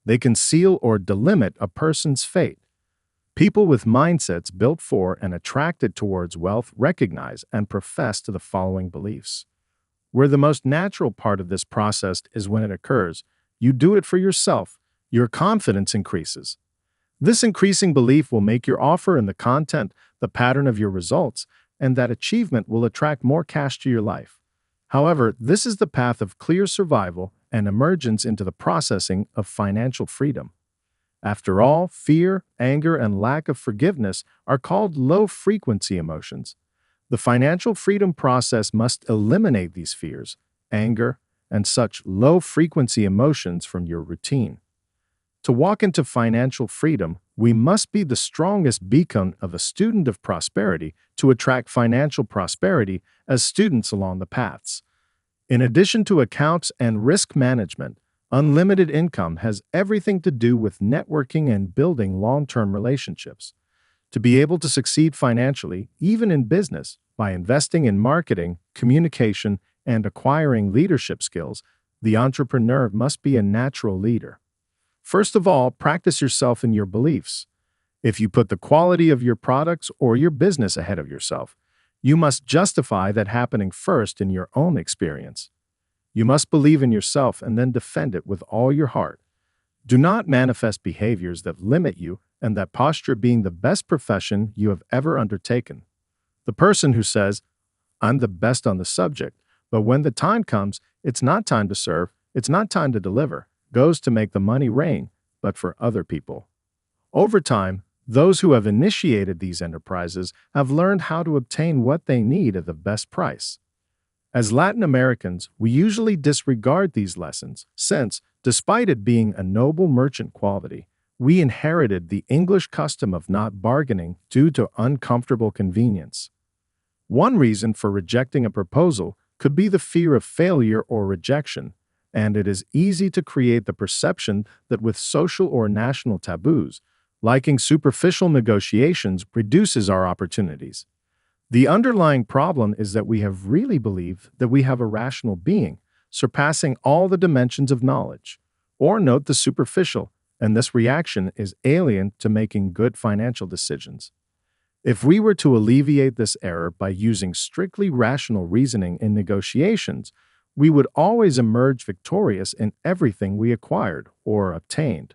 They can seal or delimit a person's fate. People with mindsets built for and attracted towards wealth recognize and profess to the following beliefs. Where the most natural part of this process is when it occurs, you do it for yourself, your confidence increases. This increasing belief will make your offer and the content the pattern of your results, and that achievement will attract more cash to your life. However, this is the path of clear survival and emergence into the processing of financial freedom. After all, fear, anger, and lack of forgiveness are called low-frequency emotions. The financial freedom process must eliminate these fears, anger, and such low-frequency emotions from your routine. To walk into financial freedom, we must be the strongest beacon of a student of prosperity to attract financial prosperity as students along the paths. In addition to accounts and risk management, unlimited income has everything to do with networking and building long-term relationships. To be able to succeed financially, even in business, by investing in marketing, communication, and acquiring leadership skills, the entrepreneur must be a natural leader. First of all, practice yourself in your beliefs. If you put the quality of your products or your business ahead of yourself, you must justify that happening first in your own experience. You must believe in yourself and then defend it with all your heart. Do not manifest behaviors that limit you and that posture being the best profession you have ever undertaken. The person who says, "I'm the best on the subject, but when the time comes, it's not time to serve, it's not time to deliver," goes to make the money rain, but for other people. Over time, those who have initiated these enterprises have learned how to obtain what they need at the best price. As Latin Americans, we usually disregard these lessons since, despite it being a noble merchant quality, we inherited the English custom of not bargaining due to uncomfortable convenience. One reason for rejecting a proposal could be the fear of failure or rejection, and it is easy to create the perception that with social or national taboos, liking superficial negotiations reduces our opportunities. The underlying problem is that we have really believed that we have a rational being, surpassing all the dimensions of knowledge. Or note the superficial, and this reaction is alien to making good financial decisions. If we were to alleviate this error by using strictly rational reasoning in negotiations, we would always emerge victorious in everything we acquired or obtained.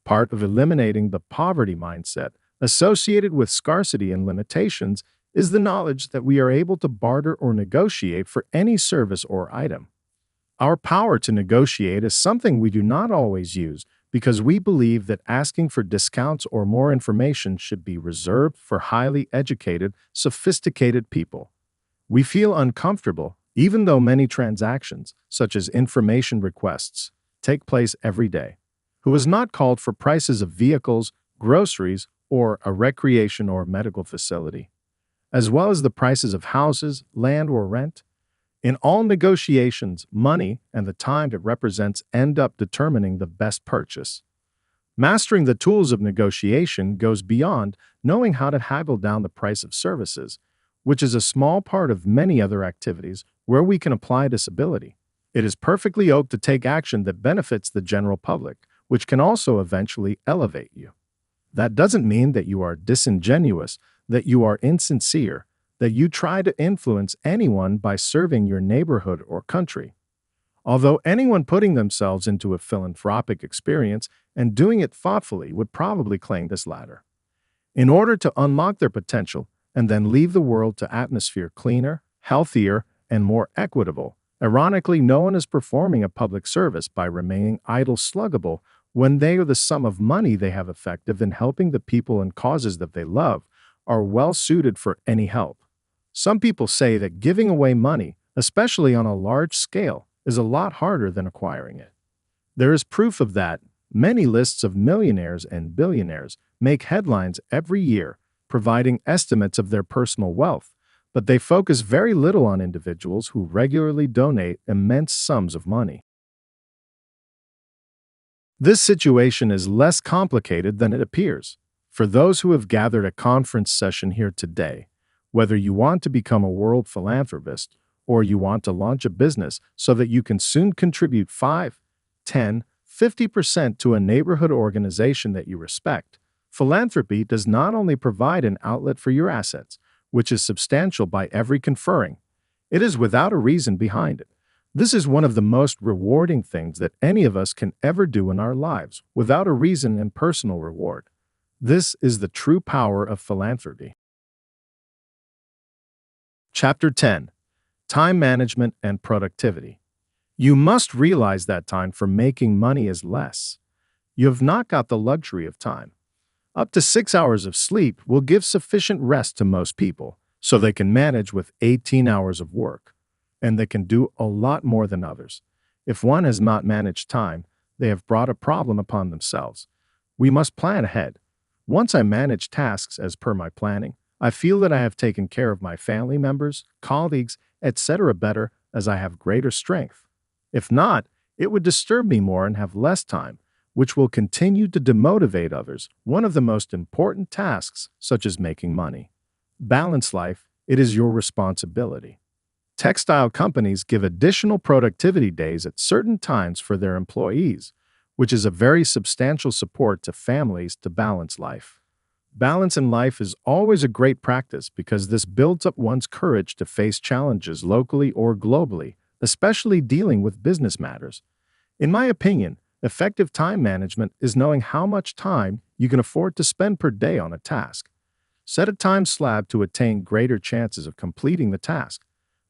Part of eliminating the poverty mindset associated with scarcity and limitations is the knowledge that we are able to barter or negotiate for any service or item. Our power to negotiate is something we do not always use because we believe that asking for discounts or more information should be reserved for highly educated, sophisticated people. We feel uncomfortable even though many transactions, such as information requests, take place every day. Who has not called for prices of vehicles, groceries, or a recreation or medical facility, as well as the prices of houses, land, or rent? In all negotiations, money and the time it represents end up determining the best purchase. Mastering the tools of negotiation goes beyond knowing how to haggle down the price of services, which is a small part of many other activities where we can apply this ability. It is perfectly okay to take action that benefits the general public, which can also eventually elevate you. That doesn't mean that you are disingenuous, that you are insincere, that you try to influence anyone by serving your neighborhood or country. Although anyone putting themselves into a philanthropic experience and doing it thoughtfully would probably claim this latter. In order to unlock their potential and then leave the world to atmosphere cleaner, healthier, and more equitable, ironically, no one is performing a public service by remaining idle sluggable when they or the sum of money they have effective in helping the people and causes that they love are well suited for any help. Some people say that giving away money, especially on a large scale, is a lot harder than acquiring it. There is proof of that. Many lists of millionaires and billionaires make headlines every year, providing estimates of their personal wealth, but they focus very little on individuals who regularly donate immense sums of money. This situation is less complicated than it appears. For those who have gathered a conference session here today, whether you want to become a world philanthropist or you want to launch a business so that you can soon contribute 5, 10, 50% to a neighborhood organization that you respect, philanthropy does not only provide an outlet for your assets, which is substantial by every conferring, it is without a reason behind it. This is one of the most rewarding things that any of us can ever do in our lives, without a reason and personal reward. This is the true power of philanthropy. Chapter 10. Time Management and Productivity. You must realize that time for making money is less. You have not got the luxury of time. Up to 6 hours of sleep will give sufficient rest to most people, so they can manage with 18 hours of work. And they can do a lot more than others. If one has not managed time, they have brought a problem upon themselves. We must plan ahead. Once I manage tasks as per my planning, I feel that I have taken care of my family members, colleagues, etc. better, as I have greater strength. If not, it would disturb me more and have less time, which will continue to demotivate others, one of the most important tasks, such as making money. Balance life, it is your responsibility. Textile companies give additional productivity days at certain times for their employees, which is a very substantial support to families to balance life. Balance in life is always a great practice because this builds up one's courage to face challenges locally or globally, especially dealing with business matters. In my opinion, effective time management is knowing how much time you can afford to spend per day on a task. Set a time slab to attain greater chances of completing the task.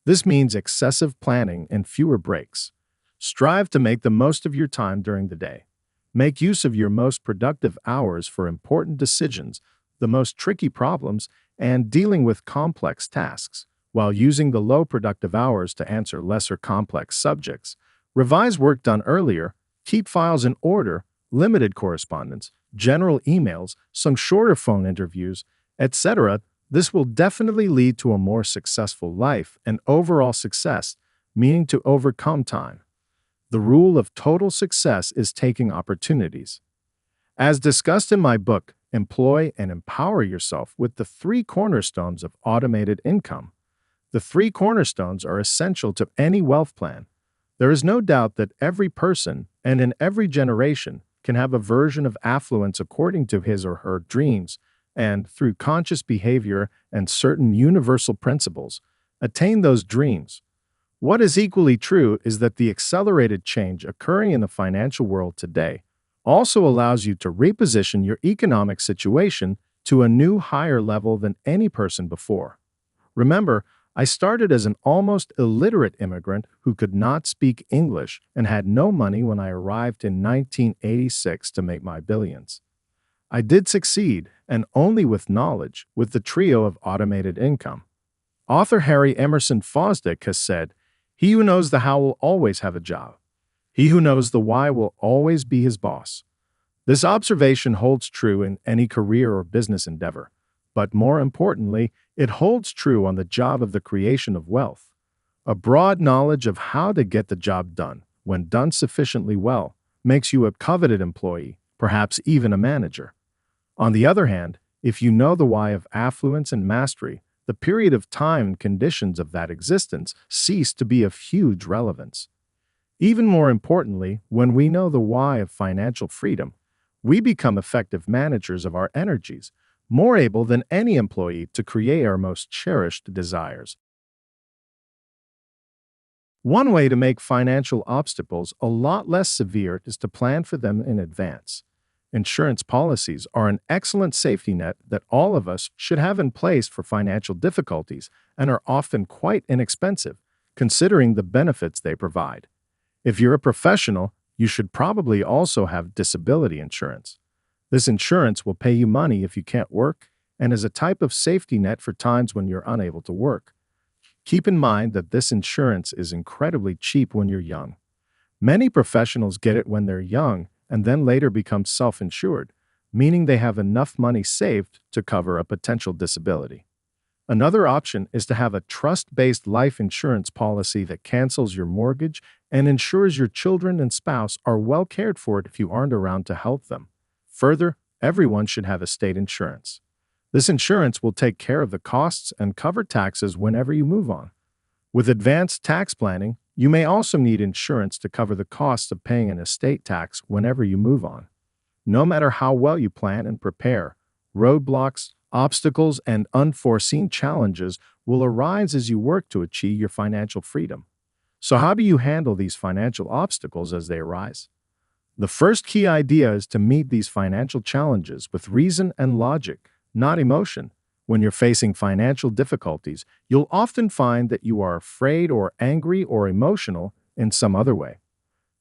This means excessive planning and fewer breaks. Strive to make the most of your time during the day. Make use of your most productive hours for important decisions, the most tricky problems, and dealing with complex tasks, while using the low productive hours to answer lesser complex subjects. Revise work done earlier, keep files in order, limited correspondence, general emails, some shorter phone interviews, etc. This will definitely lead to a more successful life and overall success, meaning to overcome time. The rule of total success is taking opportunities. As discussed in my book, Employ and Empower Yourself with the 3 cornerstones of automated income. The 3 cornerstones are essential to any wealth plan. There is no doubt that every person and in every generation can have a version of affluence according to his or her dreams, and through conscious behavior and certain universal principles, attain those dreams. What is equally true is that the accelerated change occurring in the financial world today also allows you to reposition your economic situation to a new higher level than any person before. Remember, I started as an almost illiterate immigrant who could not speak English and had no money when I arrived in 1986 to make my billions. I did succeed, and only with knowledge, with the trio of automated income. Author Harry Emerson Fosdick has said, "He who knows the how will always have a job. He who knows the why will always be his boss." This observation holds true in any career or business endeavor, but more importantly, it holds true on the job of the creation of wealth. A broad knowledge of how to get the job done, when done sufficiently well, makes you a coveted employee, perhaps even a manager. On the other hand, if you know the why of affluence and mastery, the period of time and conditions of that existence cease to be of huge relevance. Even more importantly, when we know the why of financial freedom, we become effective managers of our energies, more able than any employee to create our most cherished desires. One way to make financial obstacles a lot less severe is to plan for them in advance. Insurance policies are an excellent safety net that all of us should have in place for financial difficulties and are often quite inexpensive, considering the benefits they provide. If you're a professional, you should probably also have disability insurance. This insurance will pay you money if you can't work and is a type of safety net for times when you're unable to work. Keep in mind that this insurance is incredibly cheap when you're young. Many professionals get it when they're young and then later become self-insured, meaning they have enough money saved to cover a potential disability. Another option is to have a trust-based life insurance policy that cancels your mortgage and ensures your children and spouse are well cared for if you aren't around to help them. Further, everyone should have estate insurance. This insurance will take care of the costs and cover taxes whenever you move on. With advanced tax planning, you may also need insurance to cover the costs of paying an estate tax whenever you move on. No matter how well you plan and prepare, roadblocks, obstacles, and unforeseen challenges will arise as you work to achieve your financial freedom. So, how do you handle these financial obstacles as they arise? The first key idea is to meet these financial challenges with reason and logic, not emotion. When you're facing financial difficulties, you'll often find that you are afraid or angry or emotional in some other way.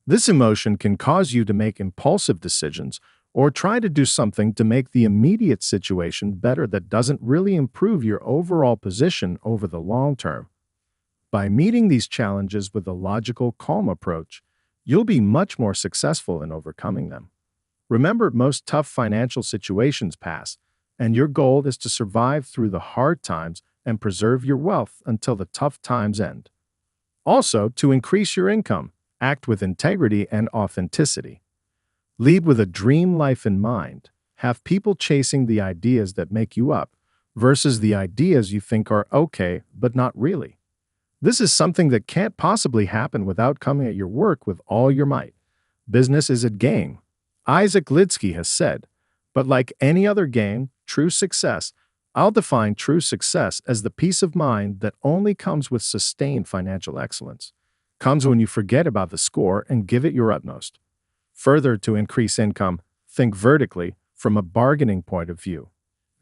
This emotion can cause you to make impulsive decisions or try to do something to make the immediate situation better that doesn't really improve your overall position over the long term. By meeting these challenges with a logical, calm approach, you'll be much more successful in overcoming them. Remember, most tough financial situations pass, and your goal is to survive through the hard times and preserve your wealth until the tough times end. Also, to increase your income, act with integrity and authenticity. Lead with a dream life in mind. Have people chasing the ideas that make you up versus the ideas you think are okay but not really. This is something that can't possibly happen without coming at your work with all your might. Business is a game, Isaac Lidsky has said, but like any other game, true success, I'll define true success as the peace of mind that only comes with sustained financial excellence. Comes when you forget about the score and give it your utmost. Further, to increase income, think vertically from a bargaining point of view.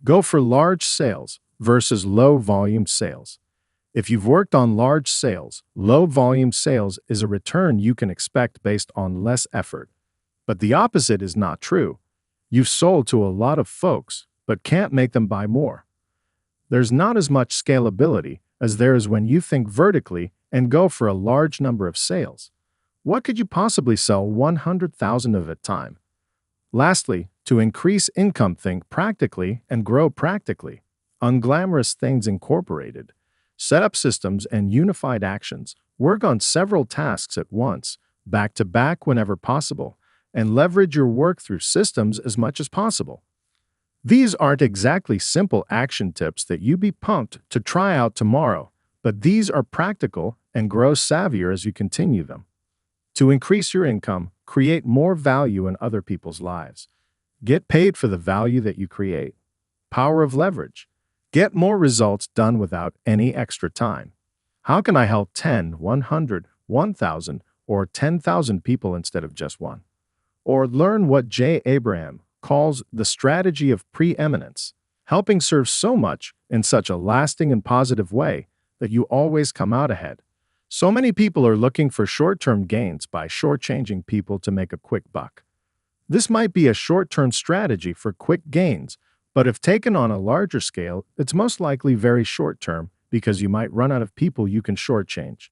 Go for large sales versus low volume sales. If you've worked on large sales, low volume sales is a return you can expect based on less effort. But the opposite is not true. You've sold to a lot of folks, but can't make them buy more. There's not as much scalability as there is when you think vertically and go for a large number of sales. What could you possibly sell 100,000 of at a time? Lastly, to increase income, think practically and grow practically. Unglamorous Things Incorporated. Set up systems and unified actions. Work on several tasks at once, back to back whenever possible, and leverage your work through systems as much as possible. These aren't exactly simple action tips that you be pumped to try out tomorrow, but these are practical and grow savvier as you continue them. To increase your income, create more value in other people's lives. Get paid for the value that you create. Power of leverage. Get more results done without any extra time. How can I help 10, 100, 1,000, or 10,000 people instead of just one? Or learn what J. Abraham calls the strategy of preeminence, helping serve so much in such a lasting and positive way that you always come out ahead. So many people are looking for short-term gains by shortchanging people to make a quick buck. This might be a short-term strategy for quick gains, but if taken on a larger scale, it's most likely very short-term because you might run out of people you can shortchange.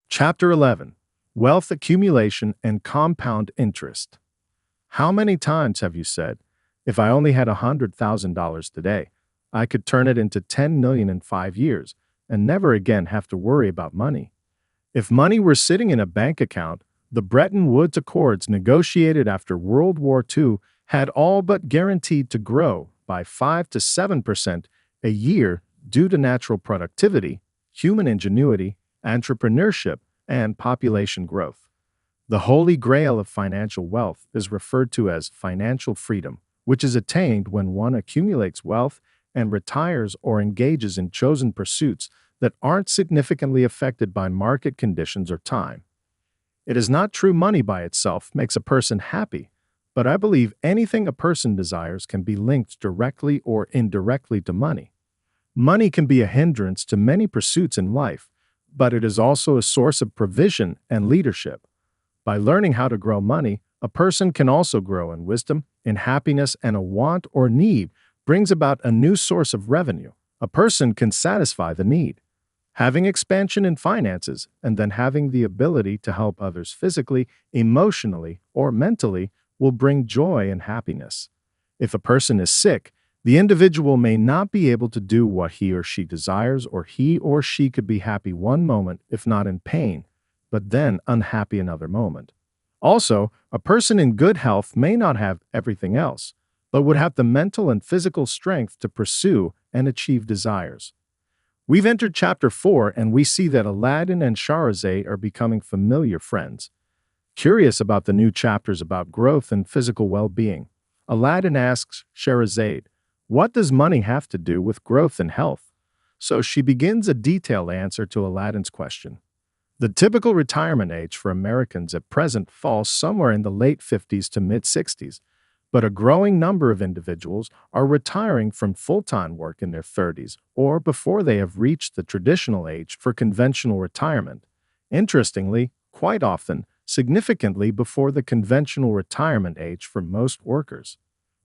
Chapter 11. Wealth Accumulation and Compound Interest. How many times have you said, if I only had $100,000 today, I could turn it into $10 million in 5 years and never again have to worry about money? If money were sitting in a bank account, the Bretton Woods Accords negotiated after World War II had all but guaranteed to grow by 5 to 7% a year due to natural productivity, human ingenuity, entrepreneurship, and population growth. The holy grail of financial wealth is referred to as financial freedom, which is attained when one accumulates wealth and retires or engages in chosen pursuits that aren't significantly affected by market conditions or time. It is not true money by itself makes a person happy, but I believe anything a person desires can be linked directly or indirectly to money. Money can be a hindrance to many pursuits in life, but it is also a source of provision and leadership. By learning how to grow money, a person can also grow in wisdom, in happiness, and a want or need brings about a new source of revenue. A person can satisfy the need. Having expansion in finances and then having the ability to help others physically, emotionally, or mentally will bring joy and happiness. If a person is sick, The individual may not be able to do what he or she desires, or he or she could be happy one moment if not in pain, but then unhappy another moment. Also, a person in good health may not have everything else, but would have the mental and physical strength to pursue and achieve desires. We've entered chapter 4 and we see that Aladdin and Shahrazad are becoming familiar friends. Curious about the new chapters about growth and physical well-being, Aladdin asks Shahrazad, "What does money have to do with growth and health?" So she begins a detailed answer to Aladdin's question. The typical retirement age for Americans at present falls somewhere in the late 50s to mid-60s, but a growing number of individuals are retiring from full-time work in their 30s or before they have reached the traditional age for conventional retirement. Interestingly, quite often, significantly before the conventional retirement age for most workers.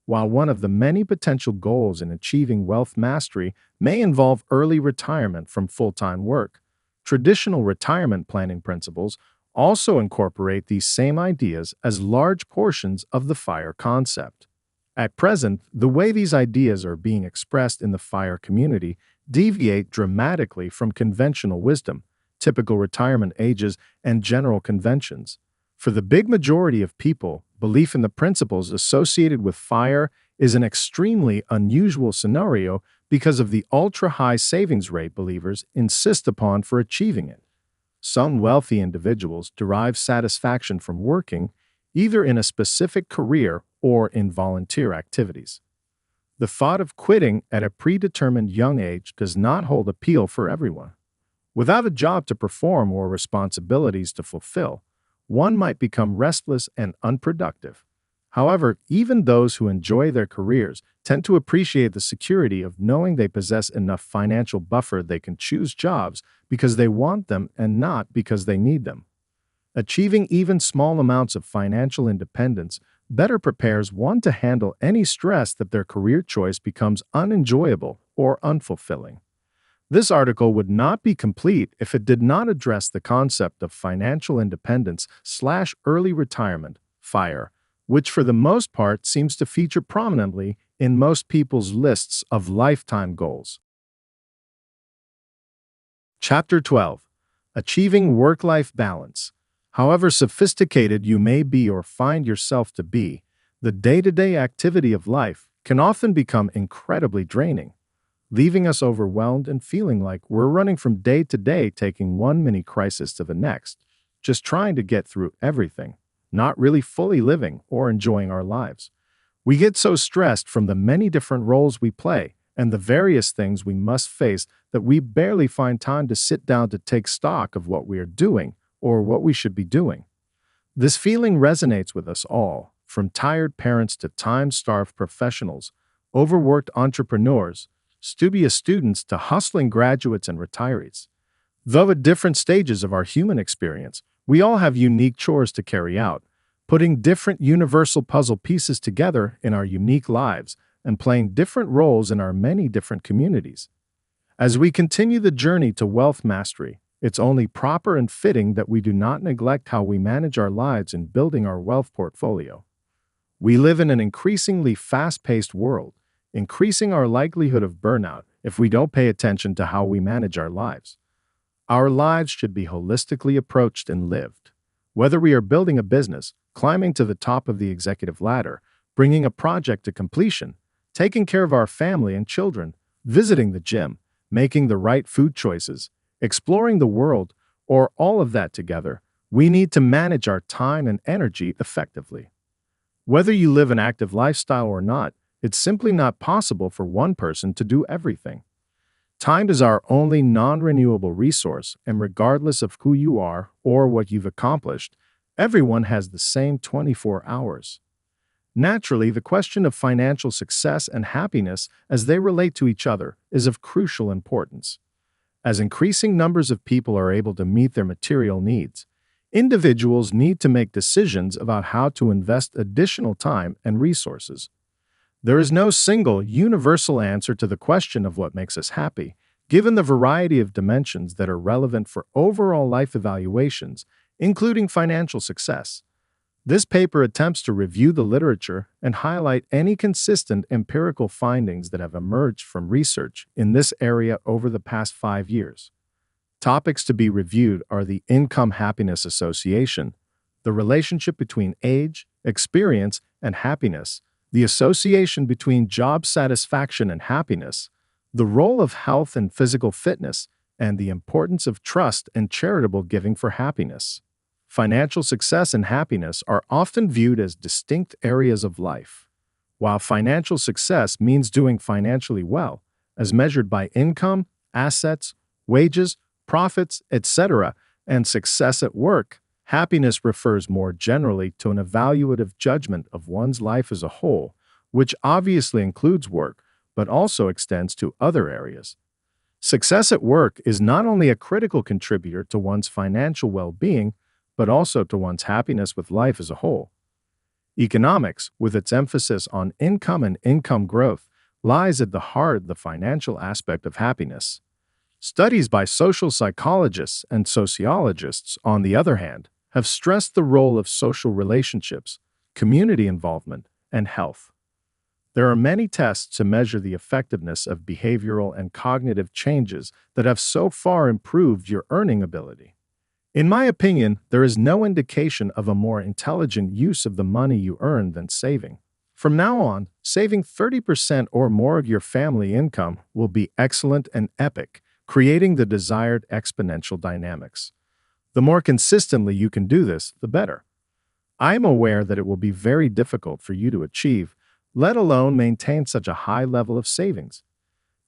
While one of the many potential goals in achieving wealth mastery may involve early retirement from full-time work, traditional retirement planning principles also incorporate these same ideas as large portions of the FIRE concept. At present, the way these ideas are being expressed in the FIRE community deviate dramatically from conventional wisdom, typical retirement ages, and general conventions. For the big majority of people, belief in the principles associated with FIRE is an extremely unusual scenario because of the ultra-high savings rate believers insist upon for achieving it. Some wealthy individuals derive satisfaction from working, either in a specific career or in volunteer activities. The thought of quitting at a predetermined young age does not hold appeal for everyone. Without a job to perform or responsibilities to fulfill, one might become restless and unproductive. However, even those who enjoy their careers tend to appreciate the security of knowing they possess enough financial buffer they can choose jobs because they want them and not because they need them. Achieving even small amounts of financial independence better prepares one to handle any stress that their career choice becomes unenjoyable or unfulfilling. This article would not be complete if it did not address the concept of financial independence/early retirement, FIRE, which for the most part seems to feature prominently in most people's lists of lifetime goals. Chapter 12. Achieving Work-Life Balance. However sophisticated you may be or find yourself to be, the day-to-day activity of life can often become incredibly draining, leaving us overwhelmed and feeling like we're running from day to day, taking one mini crisis to the next, just trying to get through everything, not really fully living or enjoying our lives. We get so stressed from the many different roles we play and the various things we must face that we barely find time to sit down to take stock of what we are doing or what we should be doing. This feeling resonates with us all, from tired parents to time-starved professionals, overworked entrepreneurs, studious students to hustling graduates and retirees. Though at different stages of our human experience, we all have unique chores to carry out, putting different universal puzzle pieces together in our unique lives and playing different roles in our many different communities. As we continue the journey to wealth mastery, it's only proper and fitting that we do not neglect how we manage our lives in building our wealth portfolio. We live in an increasingly fast-paced world, increasing our likelihood of burnout if we don't pay attention to how we manage our lives. Our lives should be holistically approached and lived. Whether we are building a business, climbing to the top of the executive ladder, bringing a project to completion, taking care of our family and children, visiting the gym, making the right food choices, exploring the world, or all of that together, we need to manage our time and energy effectively. Whether you live an active lifestyle or not, it's simply not possible for one person to do everything. Time is our only non-renewable resource, and regardless of who you are or what you've accomplished, everyone has the same 24 hours. Naturally, the question of financial success and happiness as they relate to each other is of crucial importance. As increasing numbers of people are able to meet their material needs, individuals need to make decisions about how to invest additional time and resources. There is no single, universal answer to the question of what makes us happy, given the variety of dimensions that are relevant for overall life evaluations, including financial success. This paper attempts to review the literature and highlight any consistent empirical findings that have emerged from research in this area over the past 5 years. Topics to be reviewed are the income-happiness association, the relationship between age, experience, and happiness, the association between job satisfaction and happiness, the role of health and physical fitness, and the importance of trust and charitable giving for happiness. Financial success and happiness are often viewed as distinct areas of life. While financial success means doing financially well, as measured by income, assets, wages, profits, etc., and success at work, happiness refers more generally to an evaluative judgment of one's life as a whole, which obviously includes work, but also extends to other areas. Success at work is not only a critical contributor to one's financial well-being, but also to one's happiness with life as a whole. Economics, with its emphasis on income and income growth, lies at the heart of the financial aspect of happiness. Studies by social psychologists and sociologists, on the other hand, have stressed the role of social relationships, community involvement, and health. There are many tests to measure the effectiveness of behavioral and cognitive changes that have so far improved your earning ability. In my opinion, there is no indication of a more intelligent use of the money you earn than saving. From now on, saving 30% or more of your family income will be excellent and epic, creating the desired exponential dynamics. The more consistently you can do this, the better. I am aware that it will be very difficult for you to achieve, let alone maintain such a high level of savings.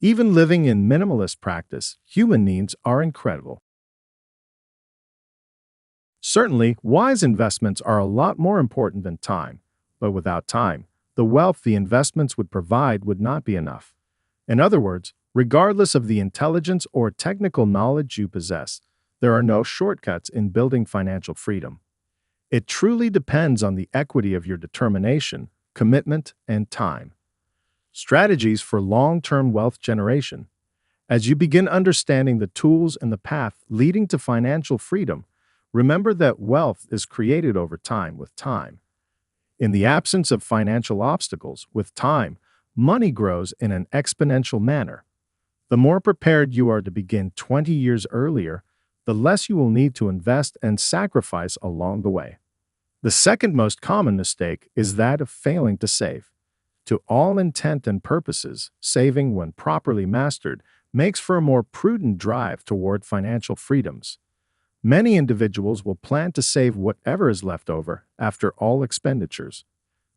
Even living in minimalist practice, human needs are incredible. Certainly, wise investments are a lot more important than time, but without time, the wealth the investments would provide would not be enough. In other words, regardless of the intelligence or technical knowledge you possess, there are no shortcuts in building financial freedom. It truly depends on the equity of your determination, commitment, and time. Strategies for long-term wealth generation. As you begin understanding the tools and the path leading to financial freedom, remember that wealth is created over time with time. In the absence of financial obstacles, with time, money grows in an exponential manner. The more prepared you are to begin 20 years earlier, the less you will need to invest and sacrifice along the way. The second most common mistake is that of failing to save. To all intent and purposes, saving, when properly mastered, makes for a more prudent drive toward financial freedoms. Many individuals will plan to save whatever is left over after all expenditures.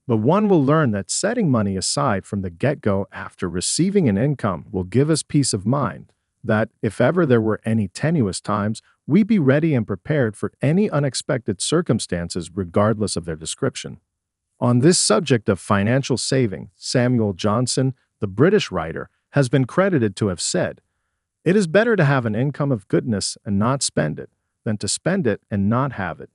But one will learn that setting money aside from the get-go after receiving an income will give us peace of mind, that if ever there were any tenuous times, we be ready and prepared for any unexpected circumstances regardless of their description. On this subject of financial saving, Samuel Johnson, the British writer, has been credited to have said, "It is better to have an income of goodness and not spend it, than to spend it and not have it."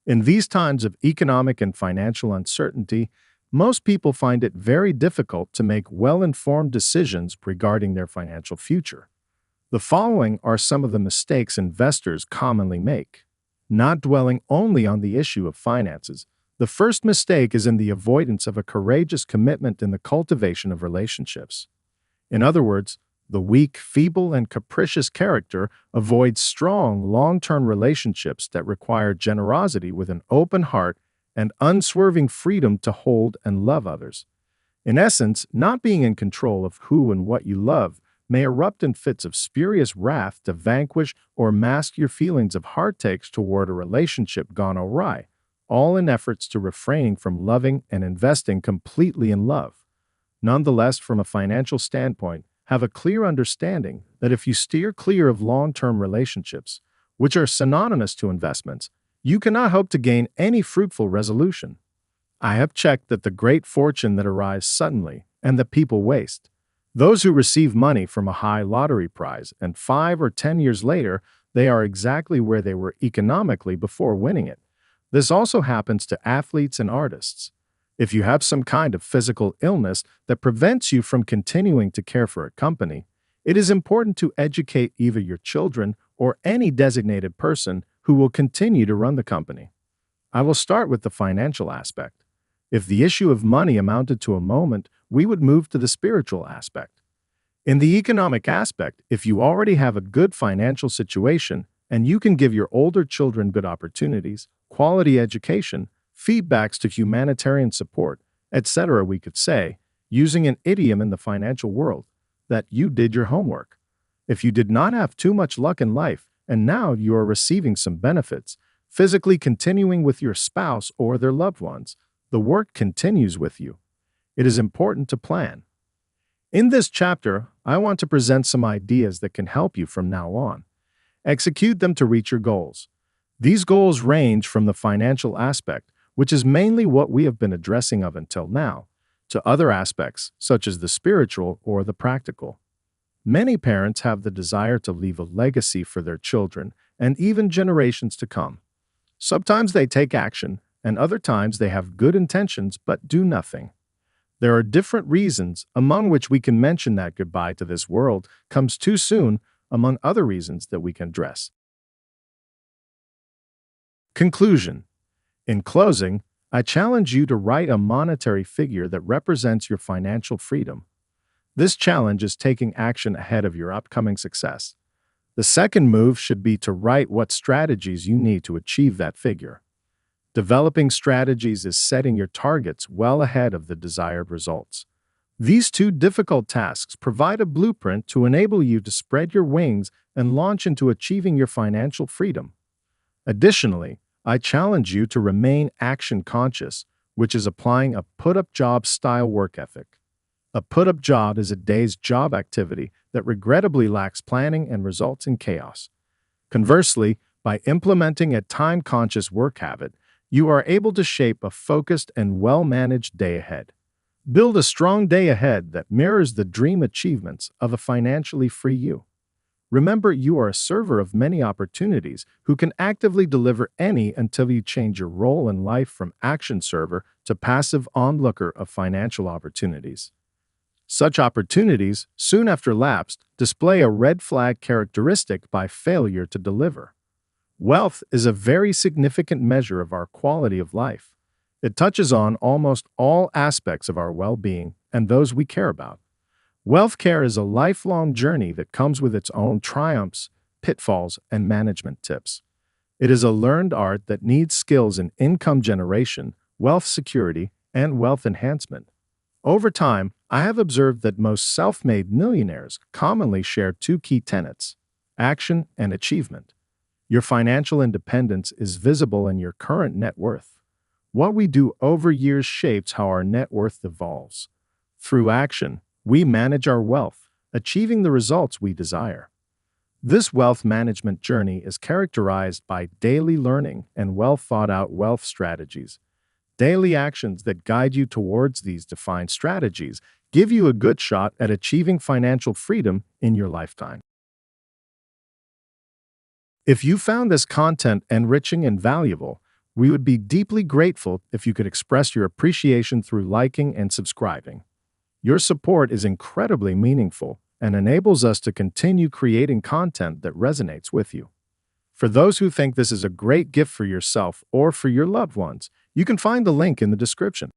In these times of economic and financial uncertainty, most people find it very difficult to make well-informed decisions regarding their financial future. The following are some of the mistakes investors commonly make. Not dwelling only on the issue of finances, the first mistake is in the avoidance of a courageous commitment in the cultivation of relationships. In other words, the weak, feeble, and capricious character avoids strong, long-term relationships that require generosity with an open heart and unswerving freedom to hold and love others. In essence, not being in control of who and what you love may erupt in fits of spurious wrath to vanquish or mask your feelings of heartaches toward a relationship gone awry, all in efforts to refrain from loving and investing completely in love. Nonetheless, from a financial standpoint, have a clear understanding that if you steer clear of long-term relationships, which are synonymous to investments, you cannot hope to gain any fruitful resolution. I have checked that the great fortune that arrives suddenly and that people waste. Those who receive money from a high lottery prize and 5 or 10 years later, they are exactly where they were economically before winning it. This also happens to athletes and artists. If you have some kind of physical illness that prevents you from continuing to care for a company, it is important to educate either your children or any designated person who will continue to run the company. I will start with the financial aspect. If the issue of money amounted to a moment, we would move to the spiritual aspect. In the economic aspect, if you already have a good financial situation and you can give your older children good opportunities, quality education, feedbacks to humanitarian support, etc., we could say, using an idiom in the financial world, that you did your homework. If you did not have too much luck in life and now you are receiving some benefits, physically continuing with your spouse or their loved ones, the work continues with you. It is important to plan. In this chapter, I want to present some ideas that can help you from now on. Execute them to reach your goals. These goals range from the financial aspect, which is mainly what we have been addressing of until now, to other aspects, such as the spiritual or the practical. Many parents have the desire to leave a legacy for their children and even generations to come. Sometimes they take action, and other times they have good intentions but do nothing. There are different reasons, among which we can mention that goodbye to this world comes too soon, among other reasons that we can address. Conclusion. In closing, I challenge you to write a monetary figure that represents your financial freedom. This challenge is taking action ahead of your upcoming success. The second move should be to write what strategies you need to achieve that figure. Developing strategies is setting your targets well ahead of the desired results. These two difficult tasks provide a blueprint to enable you to spread your wings and launch into achieving your financial freedom. Additionally, I challenge you to remain action-conscious, which is applying a put-up job style work ethic. A put-up job is a day's job activity that regrettably lacks planning and results in chaos. Conversely, by implementing a time-conscious work habit, you are able to shape a focused and well-managed day ahead. Build a strong day ahead that mirrors the dream achievements of a financially free you. Remember, you are a server of many opportunities who can actively deliver any until you change your role in life from action server to passive onlooker of financial opportunities. Such opportunities, soon after lapsed, display a red flag characteristic by failure to deliver. Wealth is a very significant measure of our quality of life. It touches on almost all aspects of our well-being and those we care about. Wealth care is a lifelong journey that comes with its own triumphs, pitfalls, and management tips. It is a learned art that needs skills in income generation, wealth security, and wealth enhancement. Over time, I have observed that most self-made millionaires commonly share two key tenets: action and achievement. Your financial independence is visible in your current net worth. What we do over years shapes how our net worth evolves. Through action, we manage our wealth, achieving the results we desire. This wealth management journey is characterized by daily learning and well-thought-out wealth strategies. Daily actions that guide you towards these defined strategies give you a good shot at achieving financial freedom in your lifetime. If you found this content enriching and valuable, we would be deeply grateful if you could express your appreciation through liking and subscribing. Your support is incredibly meaningful and enables us to continue creating content that resonates with you. For those who think this is a great gift for yourself or for your loved ones, you can find the link in the description.